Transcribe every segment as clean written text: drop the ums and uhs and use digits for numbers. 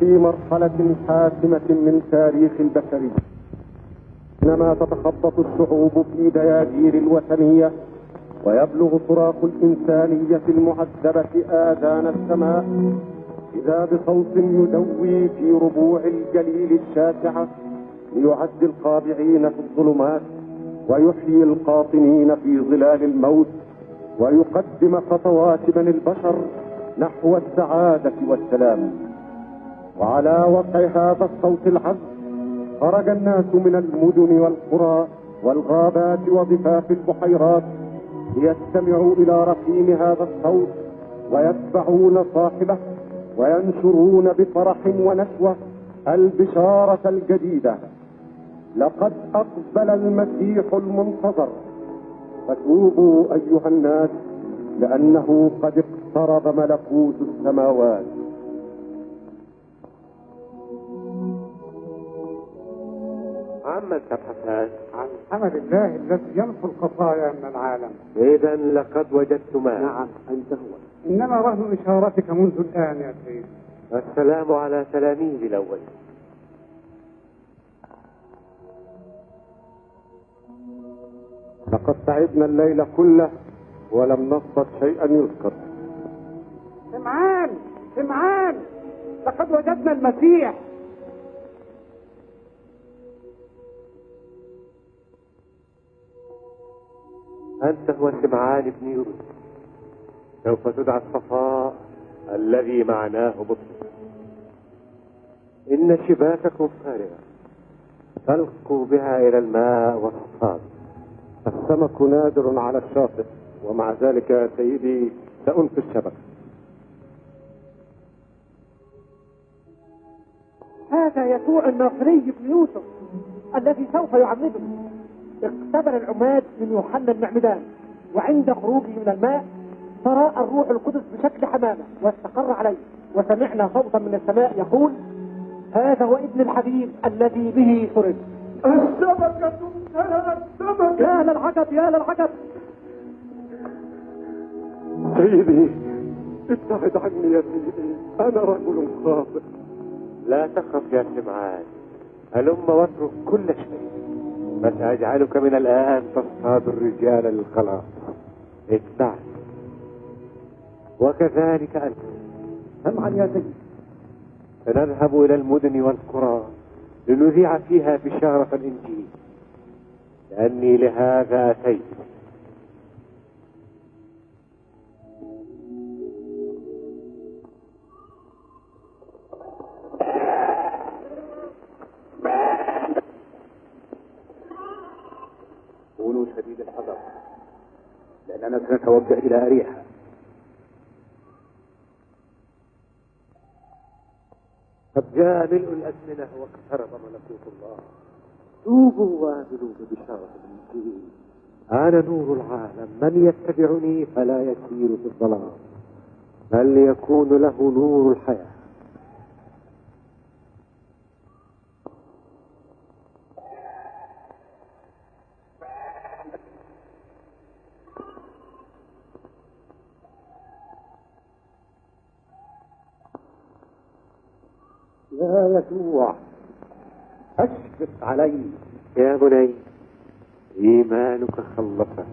في مرحلة حاسمة من تاريخ البشرية، إنما تتخبط الشعوب في دياجير الوثنية، ويبلغ صراخ الإنسانية المعذبة آذان السماء، إذا بصوت يدوي في ربوع الجليل الشاسعة ليعد الخاضعين في الظلمات ويحيي القاطنين في ظلال الموت، ويقدم خطوات بني البشر نحو السعادة والسلام. وعلى وقع هذا الصوت العذب خرج الناس من المدن والقرى والغابات وضفاف البحيرات ليستمعوا إلى رصين هذا الصوت ويتبعون صاحبه، وينشرون بفرح ونشوة البشارة الجديدة: لقد أقبل المسيح المنتظر، فتوبوا أيها الناس لأنه قد اقترب ملكوت السماوات. عمن تبحثان؟ عن حمد الله الذي يمحو الخطايا من العالم. إذا لقد وجدتما. نعم، أنت هو. إنما رهن إشارتك منذ الآن يا سيد. السلام على تلاميذ الأول. لقد تعبنا الليل كله ولم نصطد شيئا يذكر. سمعان، لقد وجدنا المسيح. أنت هو سمعان بن يونس، سوف تدعى الصفاء الذي معناه بطل. إن شباككم فارغة، فالقوا بها إلى الماء والحصاد. السمك نادر على الشاطئ، ومع ذلك يا سيدي سألقي الشبكة. هذا يسوع الناصري بن يوسف الذي سوف يعمده. اختبر العماد من يوحنا المعمدان، وعند خروجه من الماء تراءى الروح القدس بشكل حمامة واستقر عليه، وسمعنا صوتا من السماء يقول: هذا هو ابن الحبيب الذي به سرد. السمكة يا للعجب يا للعجب. سيدي ابتعد عني يا سيدي، أنا رجل خاطئ. لا تخف يا سمعان، هلم واترك كل شيء، فسأجعلك من الآن تصطاد الرجال للخلاص. اتبعني. وكذلك أنت. سمعا يا سيدي. سنذهب إلى المدن والقرى لنذيع فيها بشارة الإنجيل، لأني لهذا أتيت. كونوا شديد الحذر، لأننا سنتوجه إلى أريحة. قد جاء ملء الأزمنة واقترب ملكوت الله. توبوا وآمنوا ببشارة الإنجيل. أنا نور العالم، من يتبعني فلا يسير في الظلام، بل يكون له نور الحياة. يا يسوع أشفق علي. يا بني، إيمانك خلصك،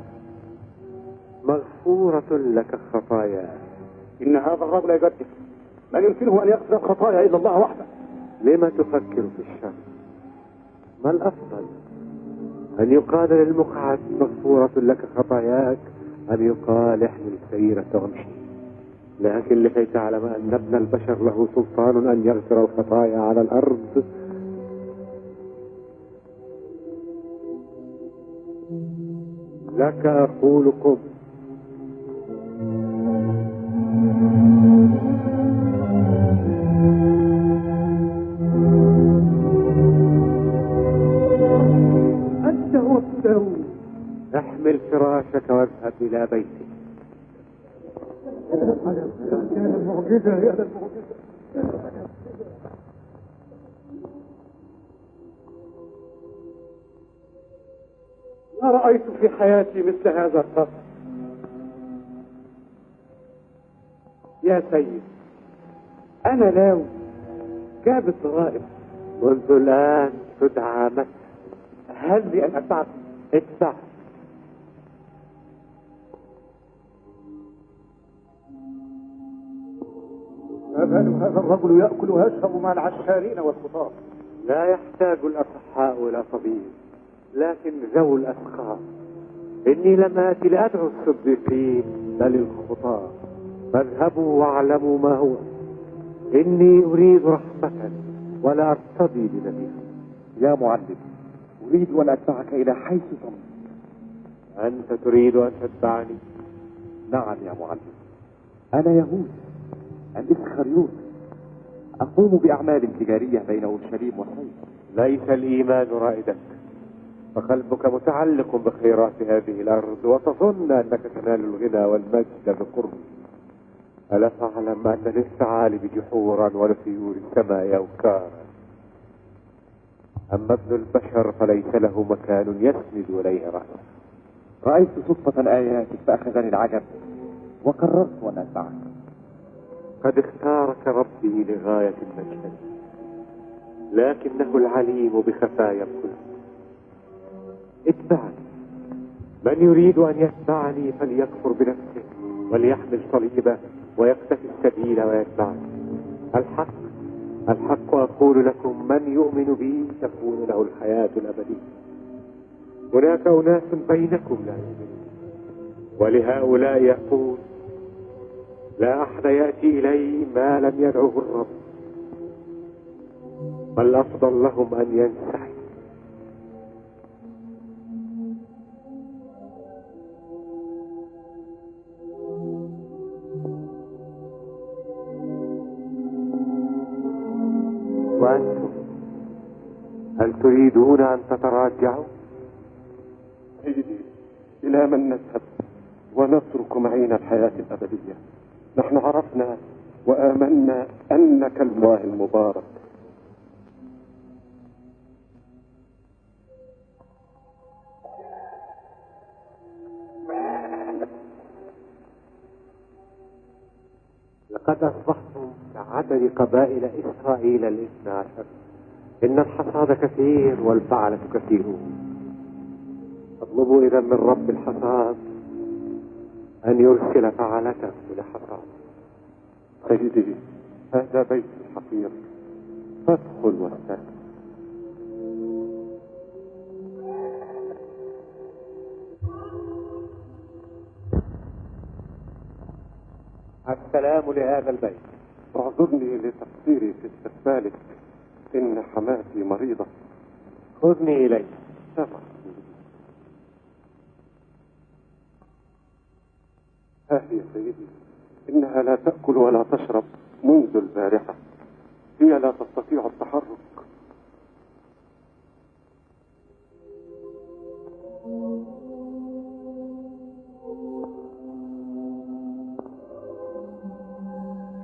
مغفورة لك خطاياك. إن هذا الرجل يجدف، لا يمكنه أن يغفر الخطايا إلا الله وحده. لما تفكر في الشر؟ ما الأفضل، أن يقال للمقعد مغفورة لك خطاياك، أم يقال احمل سيرة وامشي؟ لكن لكي تعلم أن ابن البشر له سلطان أن يغفر الخطايا على الأرض، لك أقول قم. أنت هو الداوود. احمل فراشك واذهب إلى بيتك. يا المعجزة يا المعجزة. ما رأيت في حياتي مثل هذا القصر. يا سيد، أنا لاوي جاب الضرائب. منذ الآن تدعى مس. هل لي أن أتبعك؟ ادفع. ما بال هذا الرجل يأكل ويشرب مع العشارين والخطاة؟ لا يحتاج الأصحاء إلى طبيب، لكن ذوو الأسقام. إني لم آتي لأدعو الصديقين بل الخطاة، فاذهبوا واعلموا ما هو. إني أريد رحمة ولا أرتضي بذبيحة. يا معلم، أريد أن أتبعك إلى حيث تمضي. أنت تريد أن تتبعني؟ نعم يا معلم، أنا يهود الإسخريوط، أقوم بأعمال تجارية بين أورشليم وحيث. ليس الإيمان رائدك، فقلبك متعلق بخيرات هذه الأرض، وتظن أنك تنال الغنى والمجد بقرب. ألا تعلم أن للثعالب جحورا ولطيور السماء أوكارا؟ أما ابن البشر فليس له مكان يسند إليه رأسه. رأيت صدفة آياتك فأخذني العجب وقررت أن أتبعك. قد اختارك ربي لغاية المجد، لكنه العليم بخفايا القلوب. اتبعني. من يريد أن يتبعني فليكفر بنفسه وليحمل صليبه ويقتفي السبيل ويتبعني. الحق أقول لكم، من يؤمن بي تكون له الحياة الأبدية. هناك أناس بينكم لا يؤمنون، ولهؤلاء يقول: لا أحد يأتي إلي ما لم يدعه الرب، بل أفضل لهم أن ينسحبوا. وأنتم هل تريدون أن تتراجعوا؟ سيدي، إلى من نذهب ونترك معين الحياة الأبدية؟ نحن عرفنا وآمنا أنك الله المبارك. لقد أصبحتم كعدد قبائل إسرائيل 12. إن الحصاد كثير والفعلة كثيرون. اطلبوا إذا من رب الحصاد أن يرسل فعلته لحصاد. سيدي، هذا بيت الحقير، فادخل واستأذن. السلام لهذا البيت. اعذرني لتقصيري في استقبالك، إن حماتي مريضة. خذني إليه. سمع، ها هي سيدي، إنها لا تأكل ولا تشرب منذ البارحة. هي لا تستطيع التحرك.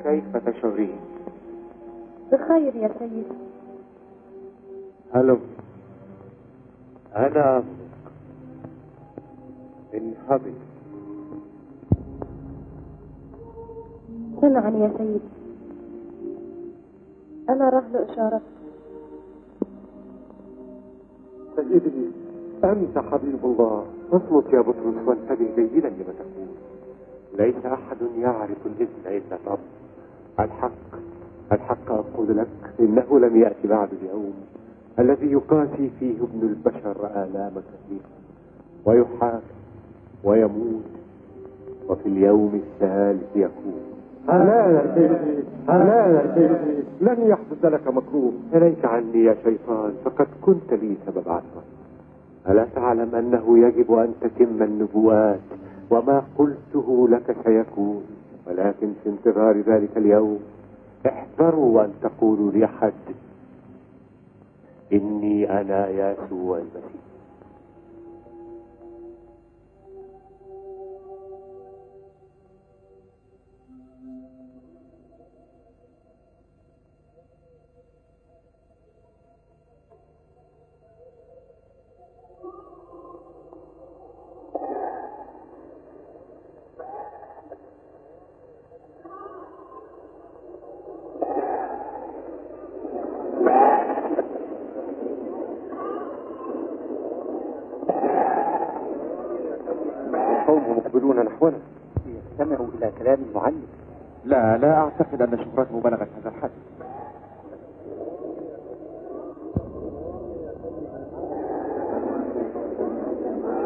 كيف تشعرين؟ بخير يا سيدي. هلم، أنا انهضي. سمعا يا سيدي، أنا رهن إشارتك. سيدي، أنت حبيب الله. اصمت يا بطرس وانتبه جيدا لما تقول. ليس أحد يعرف الإذن إلا الرب. الحق أقول لك، إنه لم يأتي بعد اليوم الذي يقاسي فيه ابن البشر آلام كثيرة ويحاكم ويموت، وفي اليوم الثالث يكون. لا يا سيدي، لا يا سيدي، لن يحدث لك مكروه. إليك عني يا شيطان، فقد كنت لي سبب عثرة. ألا تعلم أنه يجب أن تتم النبوات، وما قلته لك سيكون، ولكن في انتظار ذلك اليوم احذروا أن تقولوا لأحد إني أنا يسوع المسيح. القوم مقبلون نحونا، يستمعوا إلى كلام المعلم. لا أعتقد أن شهرته بلغت هذا الحد.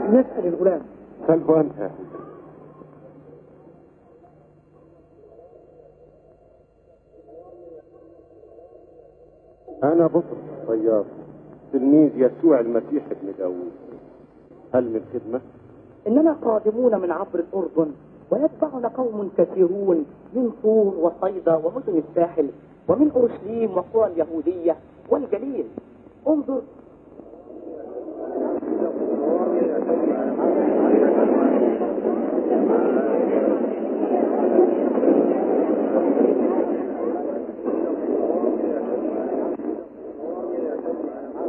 يسأل الغلام. سله أنت يا حسين. أنا بطرس الصياد، تلميذ يسوع المسيح ابن داوود. هل من خدمة؟ إننا قادمون من عبر الأردن، ويتبعنا قوم كثيرون من طور وصيدا ومدن الساحل، ومن أورشليم وقرى اليهودية والجليل. انظر،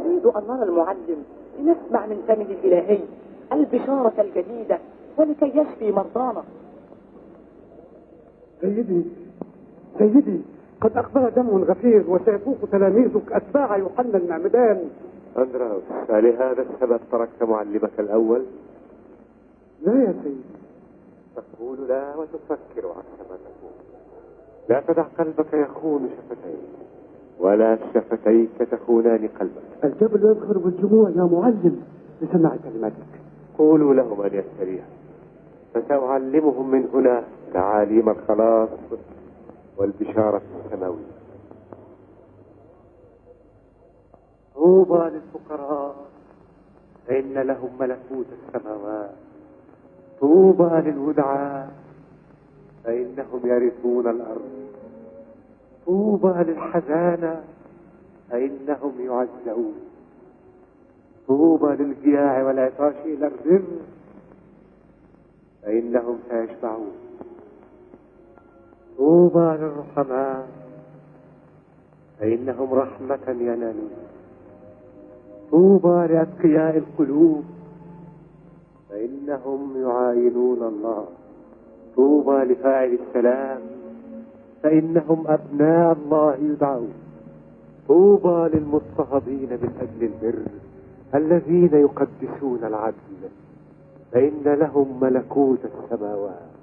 نريد أن نرى المعلم لنسمع من فمه الإلهي البشارة الجديدة ولكي يشفي مرضانا. سيدي، قد أقبل دم غفير وسيفوق تلاميذك أتباع يوحنا المعمدان. أندراوس، فلهذا السبب تركت معلمك الأول؟ لا يا سيدي. تقول لا وتفكر عكس ما تقول. لا تدع قلبك يخون شفتيك، ولا شفتيك تخونان قلبك. الجبل يذخر بالجموع يا معلم لسماع كلماتك. قولوا لهم أن يستريحوا، فسأعلمهم من هنا تعاليم الخلاص والبشارة السماوية. طوبى للفقراء فإن لهم ملكوت السماوات. طوبى للودعاء فإنهم يرثون الأرض. طوبى للحزانة فإنهم يعزون. طوبى للجياع والعطاش إلى الرزق فإنهم سيشبعون. طوبى للرحماء فإنهم رحمة ينالون. طوبى لأتقياء القلوب فإنهم يعاينون الله. طوبى لفاعل السلام فإنهم أبناء الله يدعون. طوبى للمضطهدين من أجل البر الذين يقدسون العدل فإن لهم ملكوت السماوات.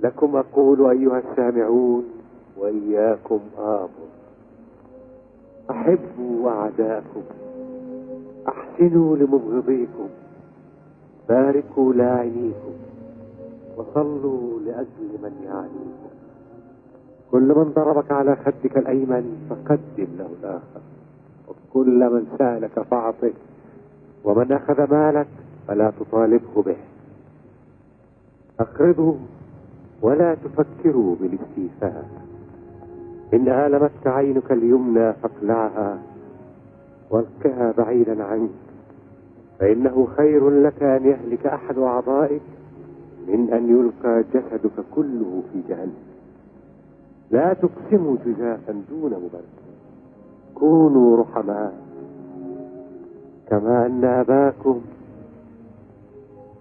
لكم أقول أيها السامعون وإياكم آمر، أحبوا أعداءكم، أحسنوا لمبغضيكم، باركوا لاعنيكم، وصلوا لأجل من يعانيكم. كل من ضربك على خدك الأيمن فقدم له الآخر، وكل من سألك فأعطه، ومن أخذ مالك فلا تطالبه به. أقرضوا ولا تفكروا بالاستيفاء. إن آلمتك عينك اليمنى فاقلعها والقها بعيدا عنك، فإنه خير لك أن يهلك أحد أعضائك من أن يلقى جسدك كله في جهنم. لا تقسموا جزافا دون مبرر، كونوا رحماء كما أن أباكم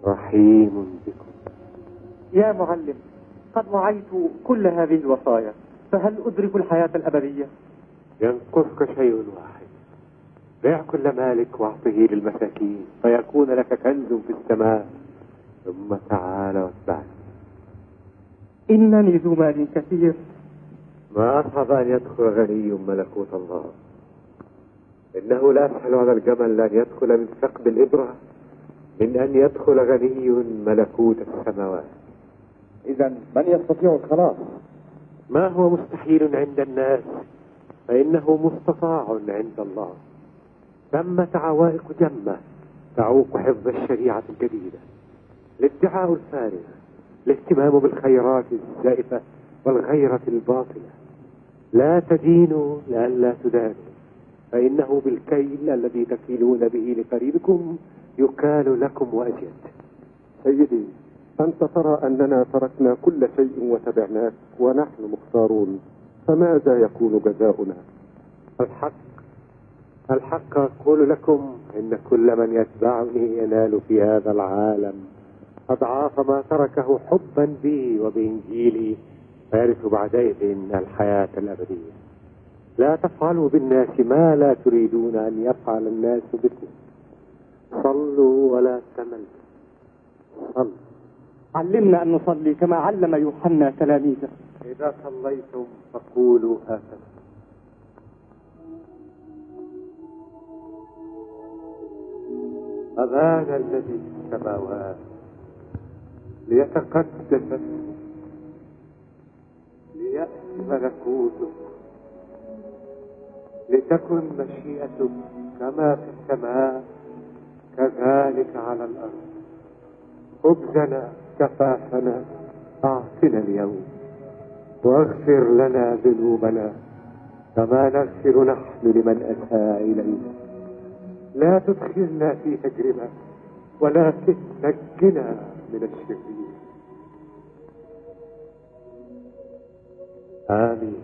رحيم بكم. يا معلم، قد وعيت كل هذه الوصايا، فهل أدرك الحياة الأبدية؟ ينقصك شيء واحد، بيع كل مالك واعطه للمساكين فيكون لك كنز في السماء، ثم تعال واتبعني. إنني ذو مال كثير. ما أصعب أن يدخل غني ملكوت الله. إنه لا أسهل على الجمل أن يدخل من ثقب الإبرة من أن يدخل غني ملكوت السماوات. إذا من يستطيع الخلاص؟ ما هو مستحيل عند الناس فإنه مستطاع عند الله. ثمة عوائق جمة تعوق حفظ الشريعة الجديدة: الادعاء الفارغ، الاهتمام بالخيرات الزائفة والغيرة الباطلة. لا تدينوا لئلا تدانوا، فإنه بالكيل الذي تكيلون به لقريبكم يكال لكم وأجد. سيدي، أنت ترى أننا تركنا كل شيء وتبعناك ونحن مختارون، فماذا يكون جزاؤنا؟ الحق أقول لكم إن كل من يتبعني ينال في هذا العالم أضعاف ما تركه حبا بي وبإنجيلي، فيرث بعدئذ الحياة الأبدية. لا تفعلوا بالناس ما لا تريدون أن يفعل الناس بكم. صلوا ولا تملوا. صلوا. علمنا أن نصلي كما علم يوحنا تلاميذه. إذا صليتم فقولوا هكذا: أبانا الذي في السماوات، ليتقدس اسمك، ليأتي ملكوتك، لتكن مشيئتك كما في السماء كذلك على الأرض. خبزنا كفافنا أعطنا اليوم، واغفر لنا ذنوبنا كما نغفر نحن لمن أساء إلينا. لا تدخلنا في تجربة ولكن نجنا من الشرير. آمين.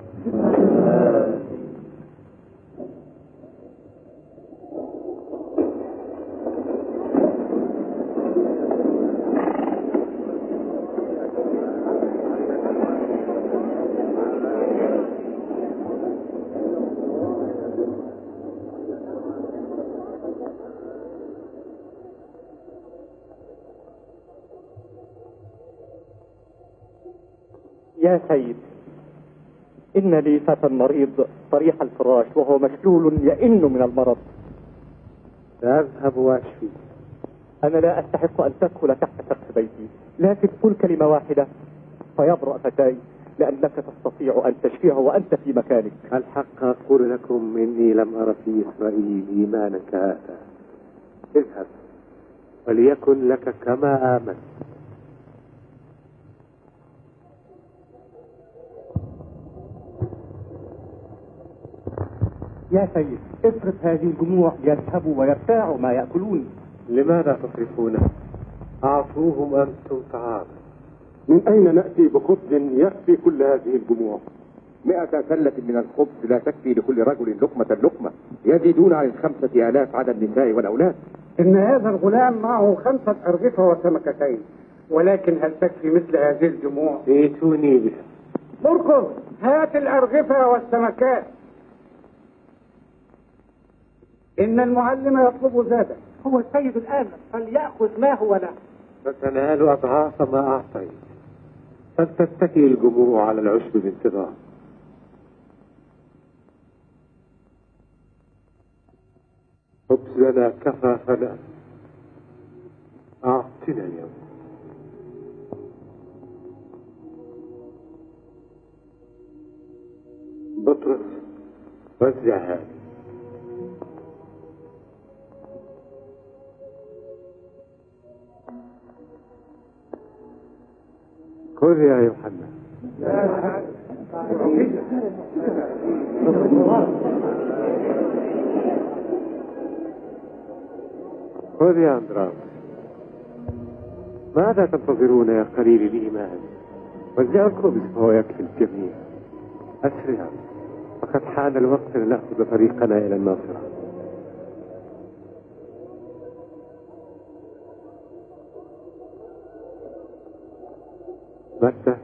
يا سيد، إن لي فتى مريض صريح الفراش وهو مشلول يئن من المرض. سأذهب وأشفي. أنا لا أستحق أن تدخل تحت سقف بيتي، لكن قل كلمة واحدة فيبرأ فتاي، لأنك تستطيع أن تشفيه وأنت في مكانك. الحق أقول لكم إني لم أر في إسرائيل إيمانا كهذا. اذهب وليكن لك كما آمنت. يا سيد، اصرف هذه الجموع ليذهبوا ويرتاعوا ما يأكلون. لماذا تصرفونه؟ أعطوهم أنتم طعاما. من أين نأتي بخبز يكفي كل هذه الجموع؟ 100 سلة من الخبز لا تكفي لكل رجل لقمة، يزيدون عن 5000 على النساء والأولاد. إن هذا الغلام معه 5 أرغفة وسمكتين، ولكن هل تكفي مثل هذه الجموع؟ ائتوني بها. مرقس، هات الأرغفة والسمكات. إن المعلم يطلب زادا. هو السيد الآن، فليأخذ ما هو له. فتنال أضعاف ما أعطيت. فلتتكئ الجموع على العشب بانتظام. خبزنا كفافنا أعطنا اليوم. بطرس، وزع هذه. خذ يا يوحنا. خذ يا أندراوس. ماذا تنتظرون يا قليل الإيمان؟ وزعوا الخبز فهو يكفي الجميع. أسرع، فقد حان الوقت لنأخذ طريقنا إلى الناصرة. متى،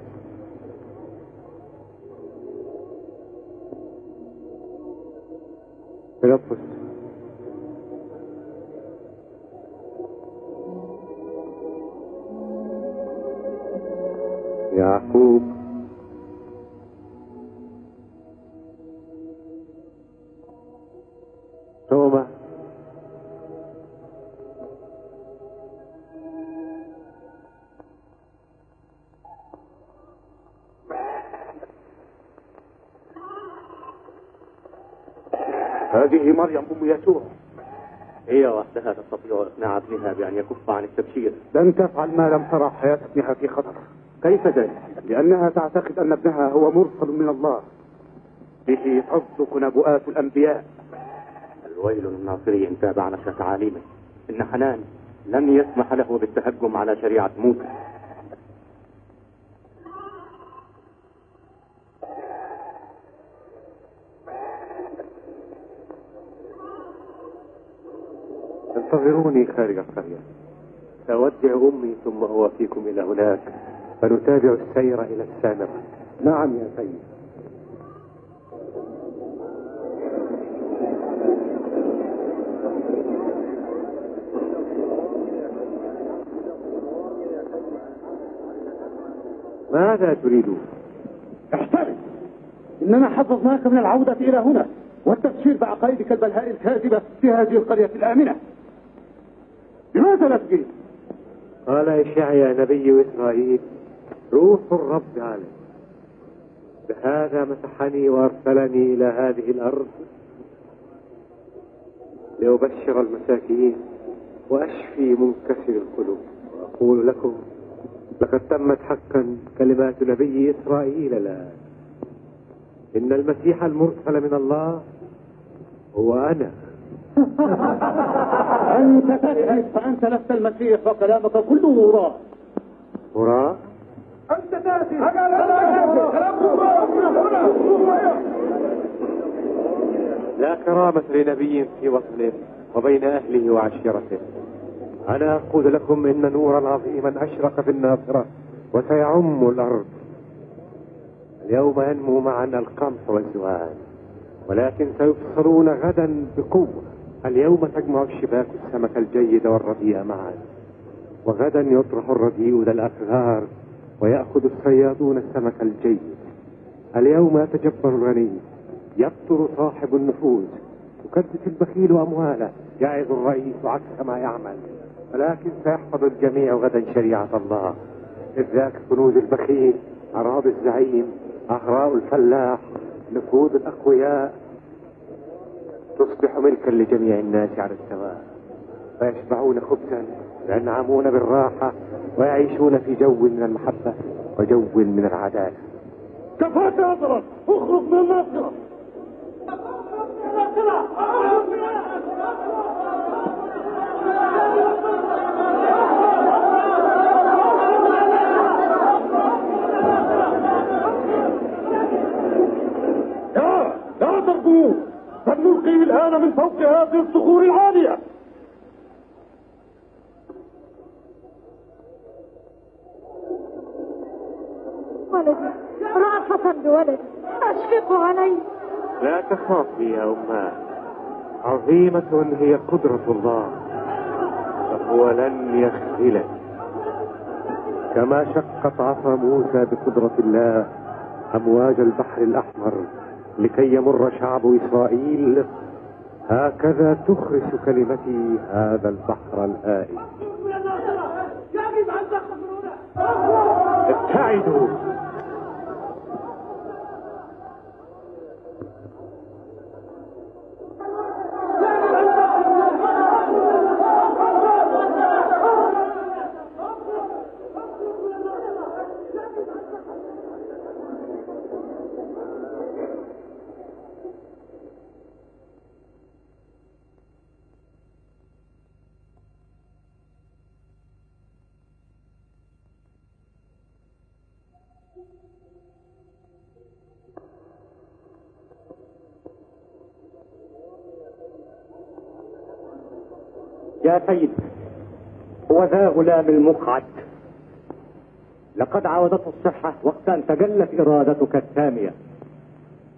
فيلبس، يعقوب، توما، هذه مريم أم يسوع. هي وحدها تستطيع إقناع ابنها بأن يكف عن التبشير. لن تفعل ما لم ترى حياة ابنها في خطر. كيف ذلك؟ لأنها تعتقد أن ابنها هو مرسل من الله، به تصدق نبوءات الأنبياء. الويل للناصري إن تابع نشر تعاليمه. إن حنان لن يسمح له بالتهجم على شريعة موسى. انتظروني خارج القرية، سأودع أمي ثم أوافيكم إلى هناك فنتابع السير إلى السامرة. نعم يا سيد. ماذا تريدون؟ احترم، إننا حفظناك من العودة إلى هنا والتبشير بعقائدك البلهاء الكاذبة في هذه القرية الآمنة. لماذا لا تجيب؟ قال إشعيا نبي إسرائيل: روح الرب علي، بهذا مسحني وأرسلني إلى هذه الأرض لأبشر المساكين وأشفي منكسر القلوب، وأقول لكم لقد تمت حقا كلمات نبي إسرائيل الآن، إن المسيح المرسل من الله هو أنا. أنت تكذب، فأنت لست المسيح وكلامك كله هراء. هراء؟ أنت تأتي. لا كرامة لنبي في وطنه وبين أهله وعشيرته. أنا أقول لكم إن نورا عظيما أشرق في الناصرة وسيعم الأرض. اليوم ينمو معنا القمح والزوال، ولكن سيفصلون غدا بقوة. اليوم تجمع الشباك السمك الجيد والرديء معا، وغدا يطرح الرديء إلى الأكغار ويأخذ الصيادون السمك الجيد. اليوم يتجبر الغني، يبطر صاحب النفوذ، يكدس البخيل أمواله، يعظ الرئيس عكس ما يعمل، ولكن سيحفظ الجميع غدا شريعة الله. إذ ذاك كنوز البخيل، أراضي الزعيم، أهراء الفلاح، نفوذ الأقوياء تصبح ملكا لجميع الناس على السواء، فيشبعون خبزا وينعمون بالراحة ويعيشون في جو من المحبة وجو من العدالة. كفاك أضرب، اخرج من الناصرة. لا ترجوه، سنلقيه الآن من فوق هذه الصخور العالية. ولدي، رأفة بولدي، أشفقوا علي. لا تخافي يا أماه، عظيمة هي قدرة الله، فهو لن يخذلك. كما شقت عصا موسى بقدرة الله أمواج البحر الأحمر لكي يمر شعب إسرائيل، هكذا تخرس كلمتي هذا البحر الهائل. ابتعدوا. يا سيد، هو ذا غلام المقعد، لقد عاودته الصحة وقت أن تجلت إرادتك السامية،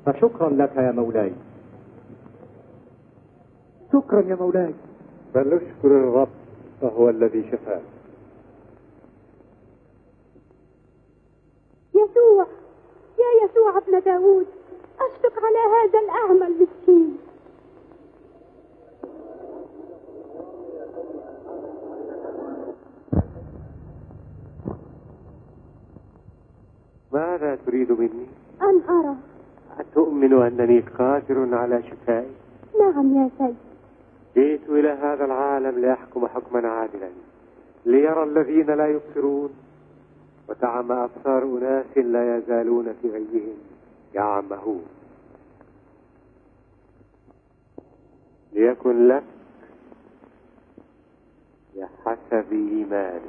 فشكرا لك يا مولاي. شكرا يا مولاي. بل اشكر الرب فهو الذي شفاك. يسوع، يا يسوع ابن داود، أشفق على هذا الأعمى المسكين. ماذا تريد مني؟ أن أرى. أتؤمن أنني قادر على شفائي؟ نعم يا سيد. جئت إلى هذا العالم لأحكم حكما عادلا، ليرى الذين لا يبصرون وتعمى أبصار أناس لا يزالون في غيهم يعمهون. ليكن لك بحسب إيمانك.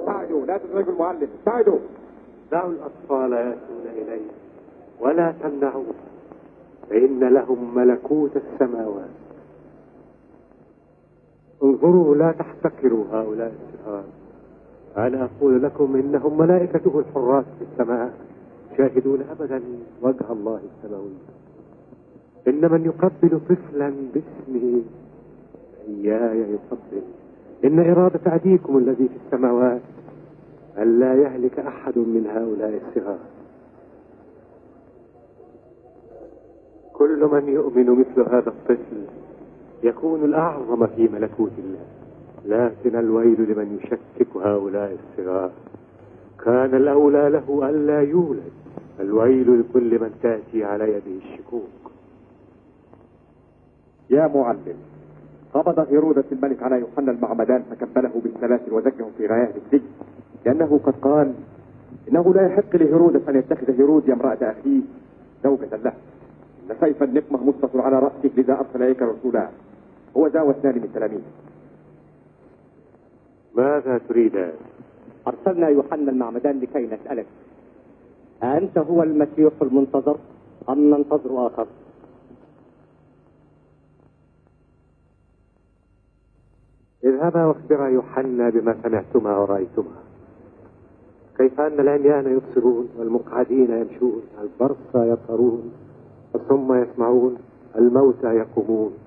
ساعدوا، لا تزعجوا المعلم، ساعدوا. دعوا الأطفال يأتون إليه ولا تمنعوه، فإن لهم ملكوت السماوات. انظروا لا تحتقروا هؤلاء الصغار، أنا أقول لكم إنهم ملائكته الحراس في السماء شاهدون أبدا وجه الله السماوي. إن من يقبل طفلا باسمه إياي يقبل. إن إرادة أبيكم الذي في السماوات ألا يهلك أحد من هؤلاء الصغار. كل من يؤمن مثل هذا الطفل يكون الأعظم في ملكوت الله، لكن الويل لمن يشكك هؤلاء الصغار. كان الأولى له ألا يولد. الويل لكل من تأتي على يده الشكوك. يا معلم، قبض هيرودس الملك على يوحنا المعمدان فكبله بالسلاسل وزجه في غاية السجن، لأنه قد قال إنه لا يحق لهيرودس أن يتخذ هيروديا امرأة أخيه زوجة له، إن سيف النقمة مسقط على رأسه، لذا أرسل إليك رسولا، هو ذا والثاني من تلاميذه. ماذا تريدان؟ أرسلنا يوحنا المعمدان لكي نسألك، أنت هو المسيح المنتظر أم ننتظر آخر؟ اذهبا واخبرا يوحنا بما سمعتما ورأيتما، كيف أن العميان يبصرون والمقعدين يمشون، البرصى يطهرون، الصم يسمعون، الموتى يقومون،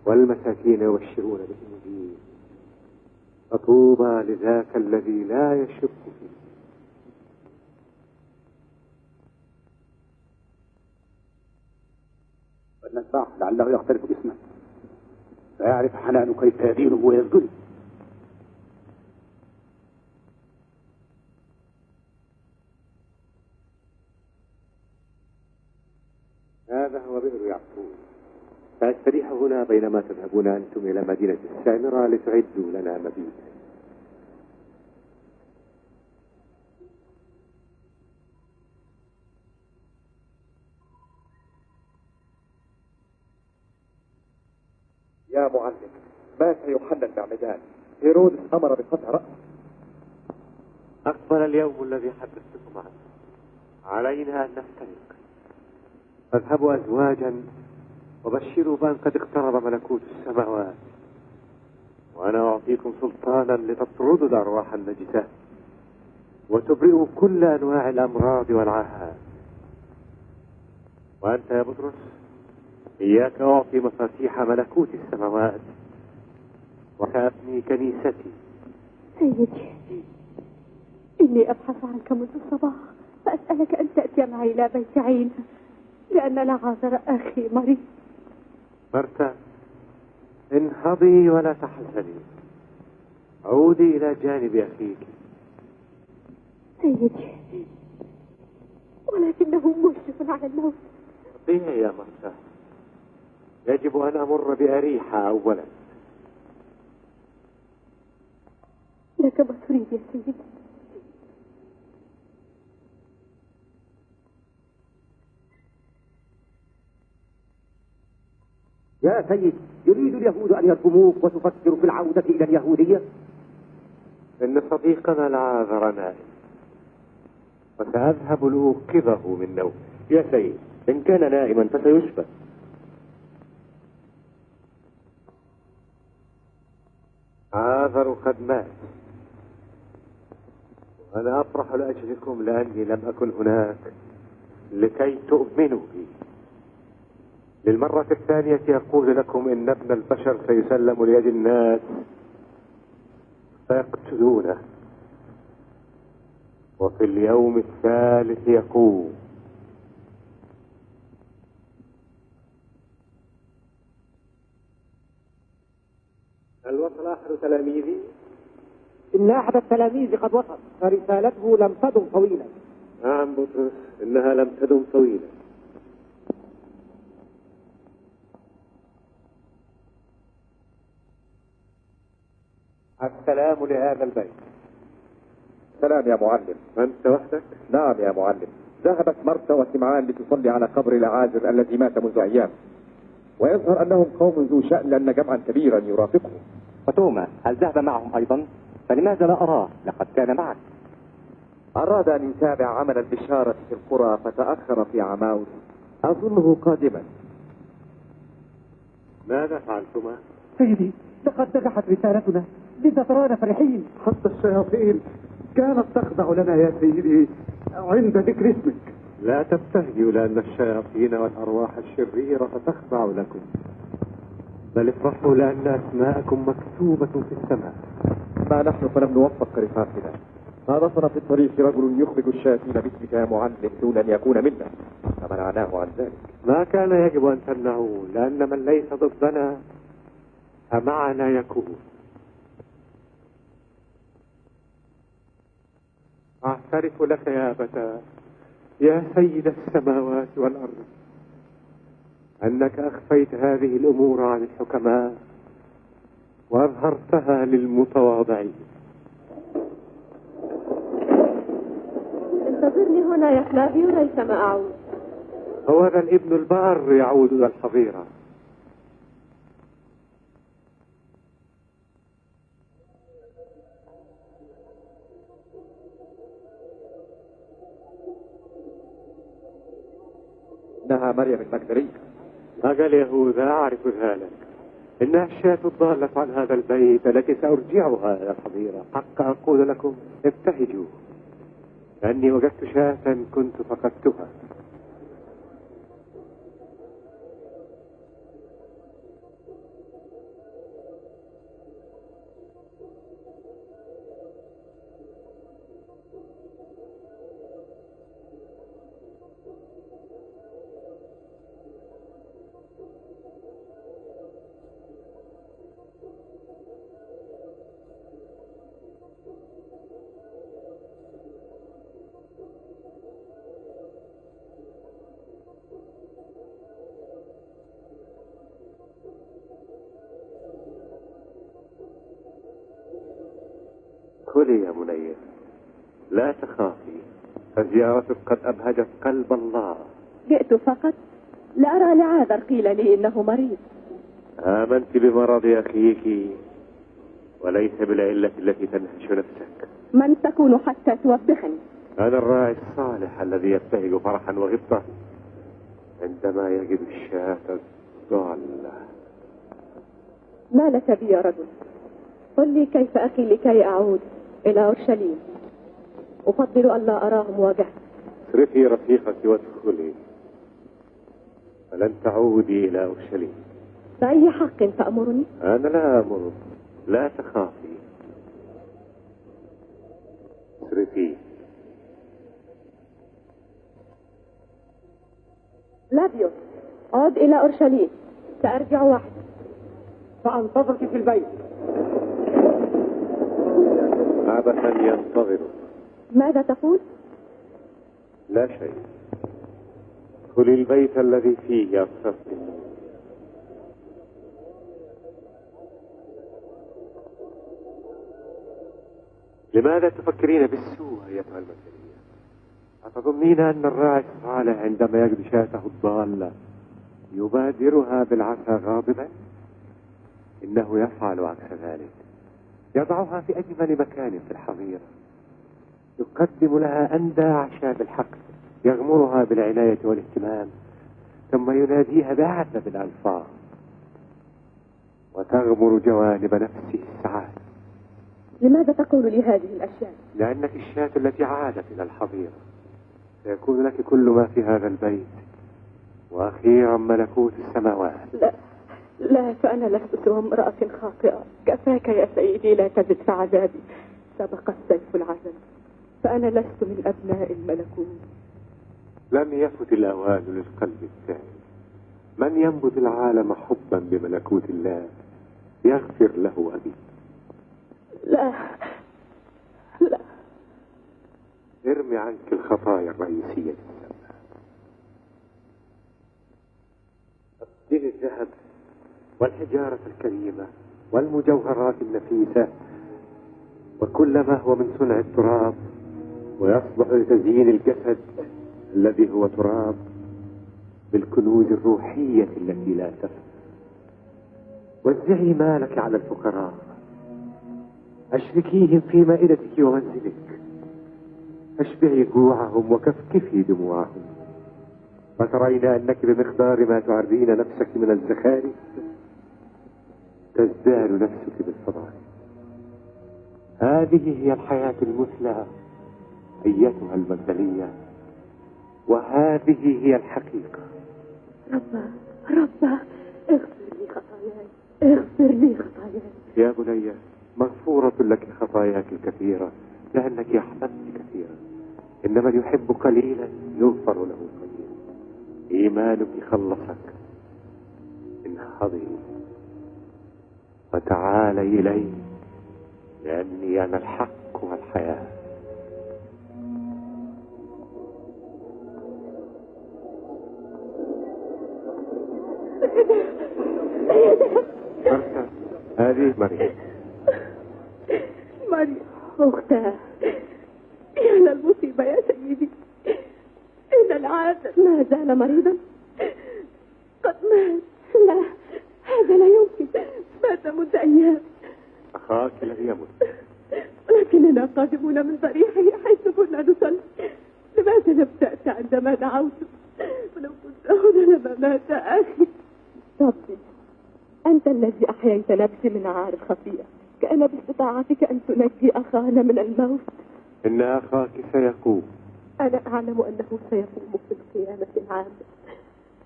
والمساكين يبشرون بالإنجيل. فطوبى لذاك الذي لا يشك فيه. فلنتبعه لعله يختلف باسمه فيعرف حنانه كيف يدينه ويسجده. هذا هو بئر يعقوب، سأستريح هنا بينما تذهبون أنتم إلى مدينة السامرة لتعدوا لنا مبيتا. يا معلم، مات يوحنا المعمدان، هيرودس أمر بقطع رأسه. أقبل اليوم الذي حدثتكم عنه، علينا أن نفترق. فاذهبوا أزواجا وبشروا بأن قد اقترب ملكوت السماوات، وأنا أعطيكم سلطانا لتطردوا الأرواح النجسة وتبرئوا كل أنواع الأمراض والعاهات. وأنت يا بطرس، إياك أعطي مفاتيح ملكوت السماوات، وسأبني كنيستي. سيدي، إني أبحث عنك منذ الصباح، فأسألك أن تأتي معي إلى بيت عين، لأن لعازر أخي مريض. مرتا، انهضي ولا تحزني، عودي إلى جانب أخيك. سيدي، ولكنه مشرف على الموت. طيعي يا مرتا، يجب أن أمر بأريحة أولا. لك ما تريد يا سيدي. يا سيد، يريد اليهود أن يرجموك وتفكر في العودة إلى اليهودية؟ إن صديقنا لعازر نائم، وسأذهب لأوقظه من نومه. يا سيد، إن كان نائما فسيشفى. عاذر قد مات، أنا أفرح لأجلكم لأني لم أكن هناك لكي تؤمنوا بي. للمرة الثانية أقول لكم إن ابن البشر سيسلم ليد الناس فيقتلونه، وفي اليوم الثالث يقوم. هل وصل أحد تلاميذي؟ إن أحد التلاميذ قد وصل، فرسالته لم تدم طويلا. نعم بطرس، إنها لم تدم طويلا. السلام لهذا البيت. سلام يا معلم. أنت وحدك؟ نعم يا معلم. ذهبت مرثا وسمعان لتصلي على قبر العازر الذي مات منذ أيام، ويظهر أنهم قوم ذو شأن لأن جمعا كبيرا يرافقهم. وتوما هل ذهب معهم أيضا؟ فلماذا لا أراه؟ لقد كان معك. أراد أن يتابع عمل البشارة في القرى فتأخر في عماوس، أظنه قادما. ماذا فعلتما؟ سيدي، لقد نجحت رسالتنا، لذا ترانا فرحين. حتى الشياطين كانت تخضع لنا يا سيدي عند ذكر اسمك. لا تبتهجوا لأن الشياطين والأرواح الشريرة تخضع لكم، بل افرحوا لأن أسماءكم مكتوبة في السماء. ما نحن فلم نوفق رفاقنا. صادفنا في الطريق رجل يخرج الشياطين باسمك يا معلم دون أن يكون منا، فمنعناه عن ذلك. ما كان يجب أن تمنعوه، لأن من ليس ضدنا فمعنا يكون. أعترف لك يا أبتاه يا سيد السماوات والأرض أنك أخفيت هذه الأمور عن الحكماء وأظهرتها للمتواضعين. انتظرني هنا يا فلافيو ريثما أعود. هو ذا الابن البار يعود إلى الحظيرة. إنها مريم المجدلية. أجل يهوذا أعرف ذلك، إنها الشاة الضالة عن هذا البيت التي سأرجعها إلى الحظيرة. حق أقول لكم ابتهجوا، لأني وجدت شاة كنت فقدتها. كلي يا منير، لا تخافي، فزيارتك قد أبهجت قلب الله. جئت فقط لأرى لعاذر، قيل لي إنه مريض. آمنت بمرض أخيك وليس بالعلة التي تنهش نفسك. من تكون حتى توبخني؟ أنا الراعي الصالح الذي يبتهج فرحا وغبطة عندما يجد الشاة الضالة. ما لك بي يا رجل؟ قل لي كيف أخي لكي أعود إلى أورشليم. أفضل أن لا أراه مواجهة. اصرفي رفيقتي وادخلي، فلن تعودي إلى أورشليم. بأي حق تأمرني؟ أنا لا أمرك، لا تخافي، اصرفي. لابيوس، عد إلى أورشليم، سأرجع وحدي. سأنتظرك في البيت. عبثا ينتظرك. ماذا تقول؟ لا شيء. ادخلي البيت الذي فيه أبصرت. لماذا تفكرين بالسوء أيتها المثلية؟ أتظنين أن الراعي الصالح عندما يجد شاته الضالة يبادرها بالعصا غاضبا؟ إنه يفعل عكس ذلك، يضعها في أجمل مكان في الحظيرة، يقدم لها أندى أعشاب الحقل، يغمرها بالعناية والاهتمام، ثم يناديها بأعذب الألفاظ، وتغمر جوانب نفسه السعادة. لماذا تقول لي هذه الأشياء؟ لأنك الشاة التي عادت إلى الحظيرة. سيكون لك كل ما في هذا البيت، وأخيرا ملكوت السماوات. لا لا، فأنا لست سوى امرأة خاطئة. كفاك يا سيدي، لا تزد في عذابي. سبق السيف العزل، فأنا لست من أبناء الملكوت. لم يفت الأوان للقلب الثاني. من ينبذ العالم حبا بملكوت الله يغفر له أبي. لا لا، ارمي عنك الخطايا الرئيسية للسماء. أبدل الذهب والحجارة الكريمة والمجوهرات النفيسة وكل ما هو من صنع التراب ويصلح لتزيين الجسد الذي هو تراب بالكنوز الروحية التي لا تفنى. وزعي مالك على الفقراء، أشركيهم في مائدتك ومنزلك، أشبعي جوعهم وكفكفي دموعهم. فترين أنك بمقدار ما تعرين نفسك من الزخارف تزداد نفسك بالفضائل. هذه هي الحياة المثلى أيتها المجدلية، وهذه هي الحقيقة. ربا اغفر لي خطاياي، اغفر لي خطاياي. يا بني، مغفورة لك خطاياك الكثيرة لأنك أحببت كثيرا، إنما يحب قليلا يغفر له قليلا. إيمانك خلصك. انهضي وتعالي إلي، لأني أنا الحق والحياة. هذه مريم. مريم أختها، يا للمصيبة يا سيدي. إن العازل ما زال مريضا، قد مات. لا، هذا لا يمكن، مات منذ أيام. أخاك الذي يموت. لكننا قادمون من ضريحه حيث كنا نصلي. لماذا لم تأتي عندما دعوت؟ ولو كنت هنا لما مات أخي. ربي، أنت الذي أحييت نفسي من عار الخطيئة، كان باستطاعتك أن تنجي أخانا من الموت. إن أخاك سيقوم. أنا أعلم أنه سيقوم في القيامة العامة،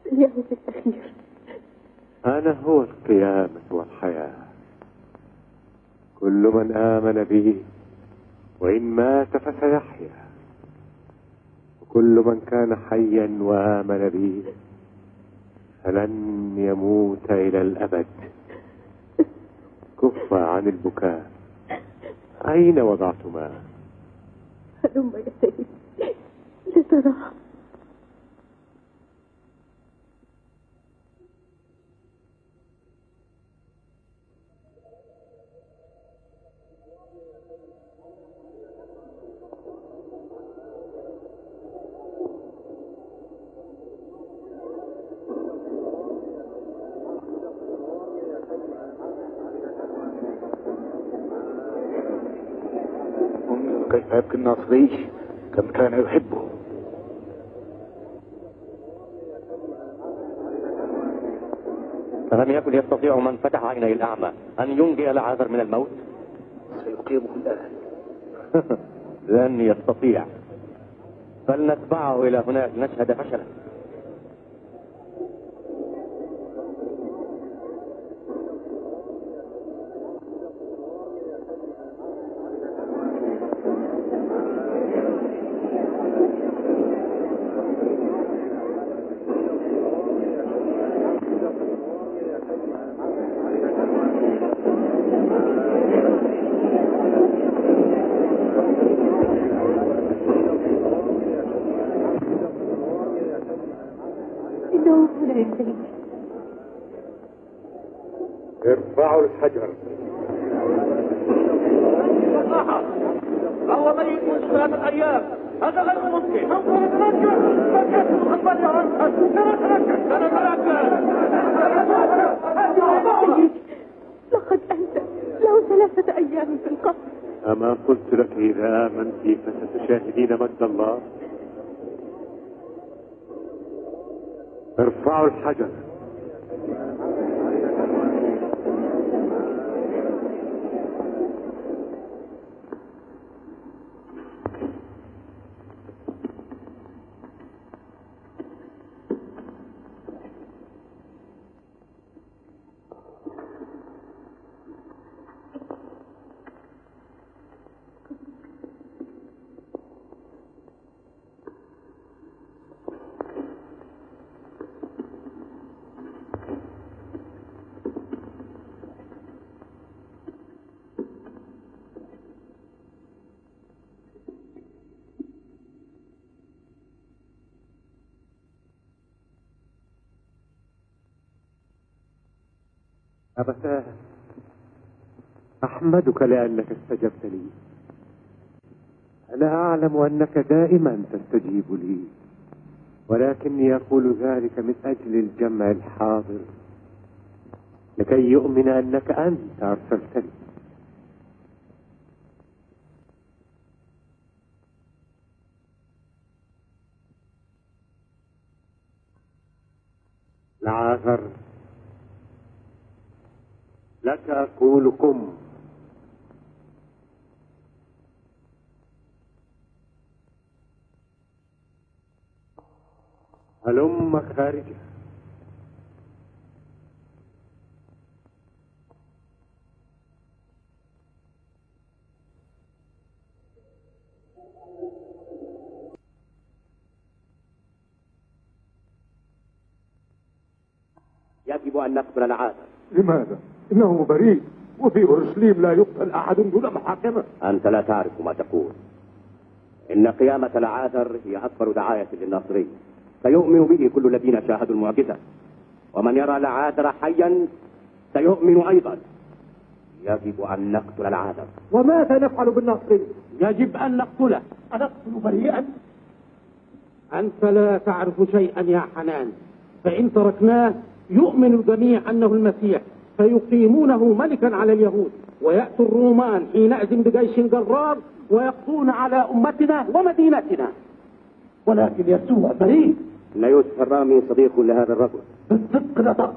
في اليوم الأخير. أنا هو القيامة والحياة. كل من آمن به وإن مات فسيحيا، وكل من كان حيا وآمن به فلن يموت إلى الأبد. كف عن البكاء. أين وضعتما؟ هلم يا سيدي لترى. كيف يبكي الناصري كم كان يحبه. فلم يكن يستطيع من فتح عيني الأعمى أن ينجي العازر من الموت؟ سيقيمه الآن. لن يستطيع. فلنتبعه إلى هناك نشهد فشله. ارفعوا الحجر. هو ميت منذ 3 أيام. هذا غير ممكن. لقد أنت له 3 أيام في القبر. أما قلت لك إذا آمنت فستشاهدين مجد الله؟ ارفعوا الحجر. أبتاه أحمدك لأنك استجبت لي. أنا أعلم أنك دائما تستجيب لي، ولكني أقول ذلك من أجل الجمع الحاضر لكي يؤمن أنك أنت أرسلتني. لعازر، لك أقول قم. هلم خارجه. يجب أن نقتل العازر. لماذا؟ إنه بريء، وفي أورشليم لا يقتل أحد دون محاكمة. أنت لا تعرف ما تقول. إن قيامة العازر هي أكبر دعاية للناصري، سيؤمن به كل الذين شاهدوا المعجزة، ومن يرى العازر حيا سيؤمن أيضا. يجب أن نقتل العازر. وماذا نفعل بالناصري؟ يجب أن نقتله. أنقتل بريئا؟ أنت لا تعرف شيئا يا حنان، فإن تركناه يؤمن الجميع أنه المسيح، فيقيمونه ملكا على اليهود، ويأتي الرومان حينئذ بجيش جرار ويقضون على أمتنا ومدينتنا. ولكن يسوع بريء. لا يوسف الرامي صديق لهذا الرجل. بالصدق نطق.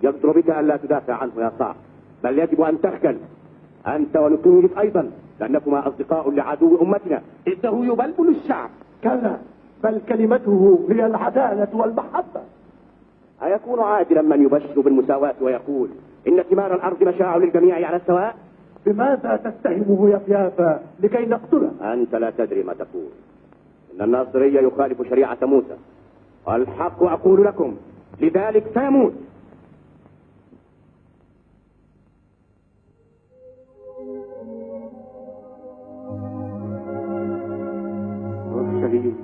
يقدر بك أن لا تدافع عنه يا صاح، بل يجب أن تخجل أنت ونتوميلس أيضا، لأنكما أصدقاء لعدو أمتنا. إنه يبلبل الشعب. كلا، بل كلمته هي العدالة والمحبة. أيكون عادلا من يبشر بالمساواة ويقول إن ثمار الأرض مشاع للجميع على السواء؟ بماذا تتهمه يا فيافا لكي نقتله؟ أنت لا تدري ما تقول. إن الناصري يخالف شريعة موسى، والحق أقول لكم لذلك سيموت. أورشليم،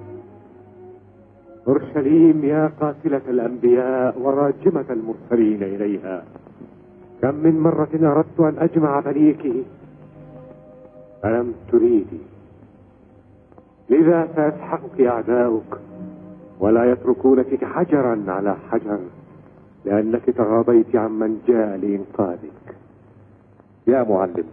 أورشليم يا قاتلة الأنبياء وراجمة المرسلين إليها، كم من مرة أردت أن أجمع بنيك فلم تريدي، لذا سيسحقك أعداؤك ولا يتركون فيك حجرا على حجر، لأنك تغاضيت عمن جاء لإنقاذك. يا معلم،